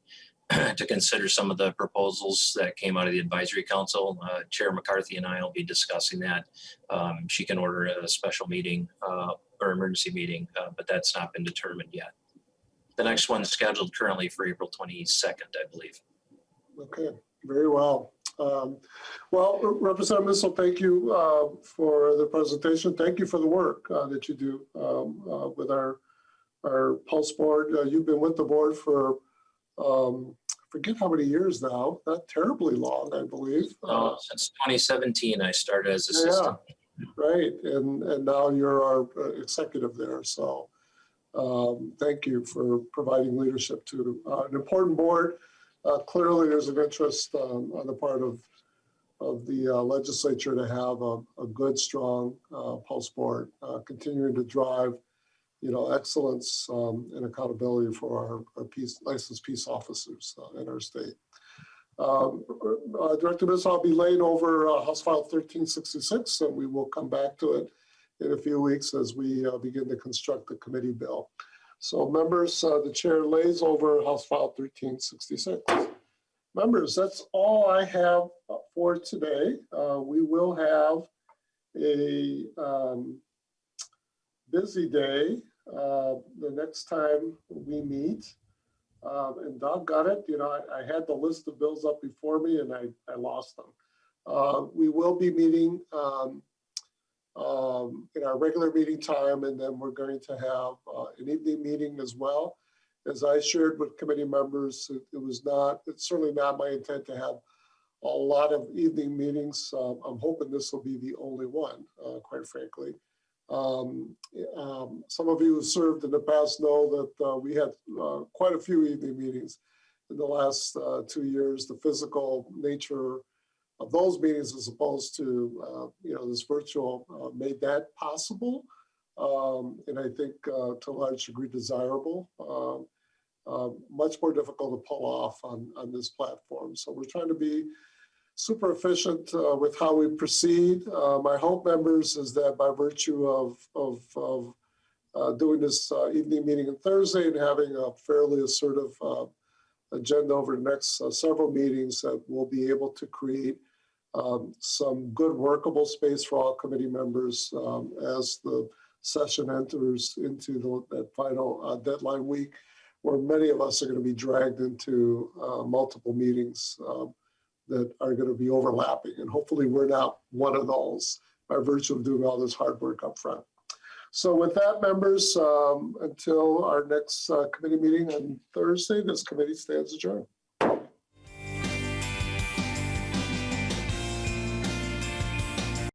to consider some of the proposals that came out of the advisory council. Chair McCarthy and I will be discussing that. She can order a special meeting or emergency meeting, but that's not been determined yet. The next one's scheduled currently for April 22nd, I believe. Okay, very well. Well, Representative Missile, thank you for the presentation. Thank you for the work that you do with our Pulse board. You've been with the board for forget how many years now, not terribly long, I believe. Since 2017, I started as assistant. Yeah, right, and now you're our executive there. So thank you for providing leadership to an important board. Clearly, there's an interest on the part of the legislature to have a good, strong Pulse board, continuing to drive, excellence and accountability for our licensed peace officers in our state. Director Miss, I'll be laying over House File 1366, and we will come back to it in a few weeks as we begin to construct the committee bill. So members, the chair lays over House File 1366. Members, that's all I have for today. We will have a busy day the next time we meet. And doggone it, I had the list of bills up before me and I lost them. We will be meeting in our regular meeting time, and then we're going to have an evening meeting as well. As I shared with committee members, it's certainly not my intent to have a lot of evening meetings. I'm hoping this will be the only one, quite frankly. Some of you who served in the past know that we had quite a few evening meetings in the last 2 years. The physical nature of those meetings as opposed to this virtual made that possible, and I think to a large degree desirable. Much more difficult to pull off on this platform. So we're trying to be super efficient with how we proceed. My hope, members, is that by virtue of doing this evening meeting on Thursday and having a fairly assertive agenda over the next several meetings, that we'll be able to create some good workable space for all committee members as the session enters into that final deadline week, where many of us are going to be dragged into multiple meetings that are going to be overlapping. And hopefully we're not one of those by virtue of doing all this hard work up front. So with that, members, until our next committee meeting on Thursday, this committee stands adjourned.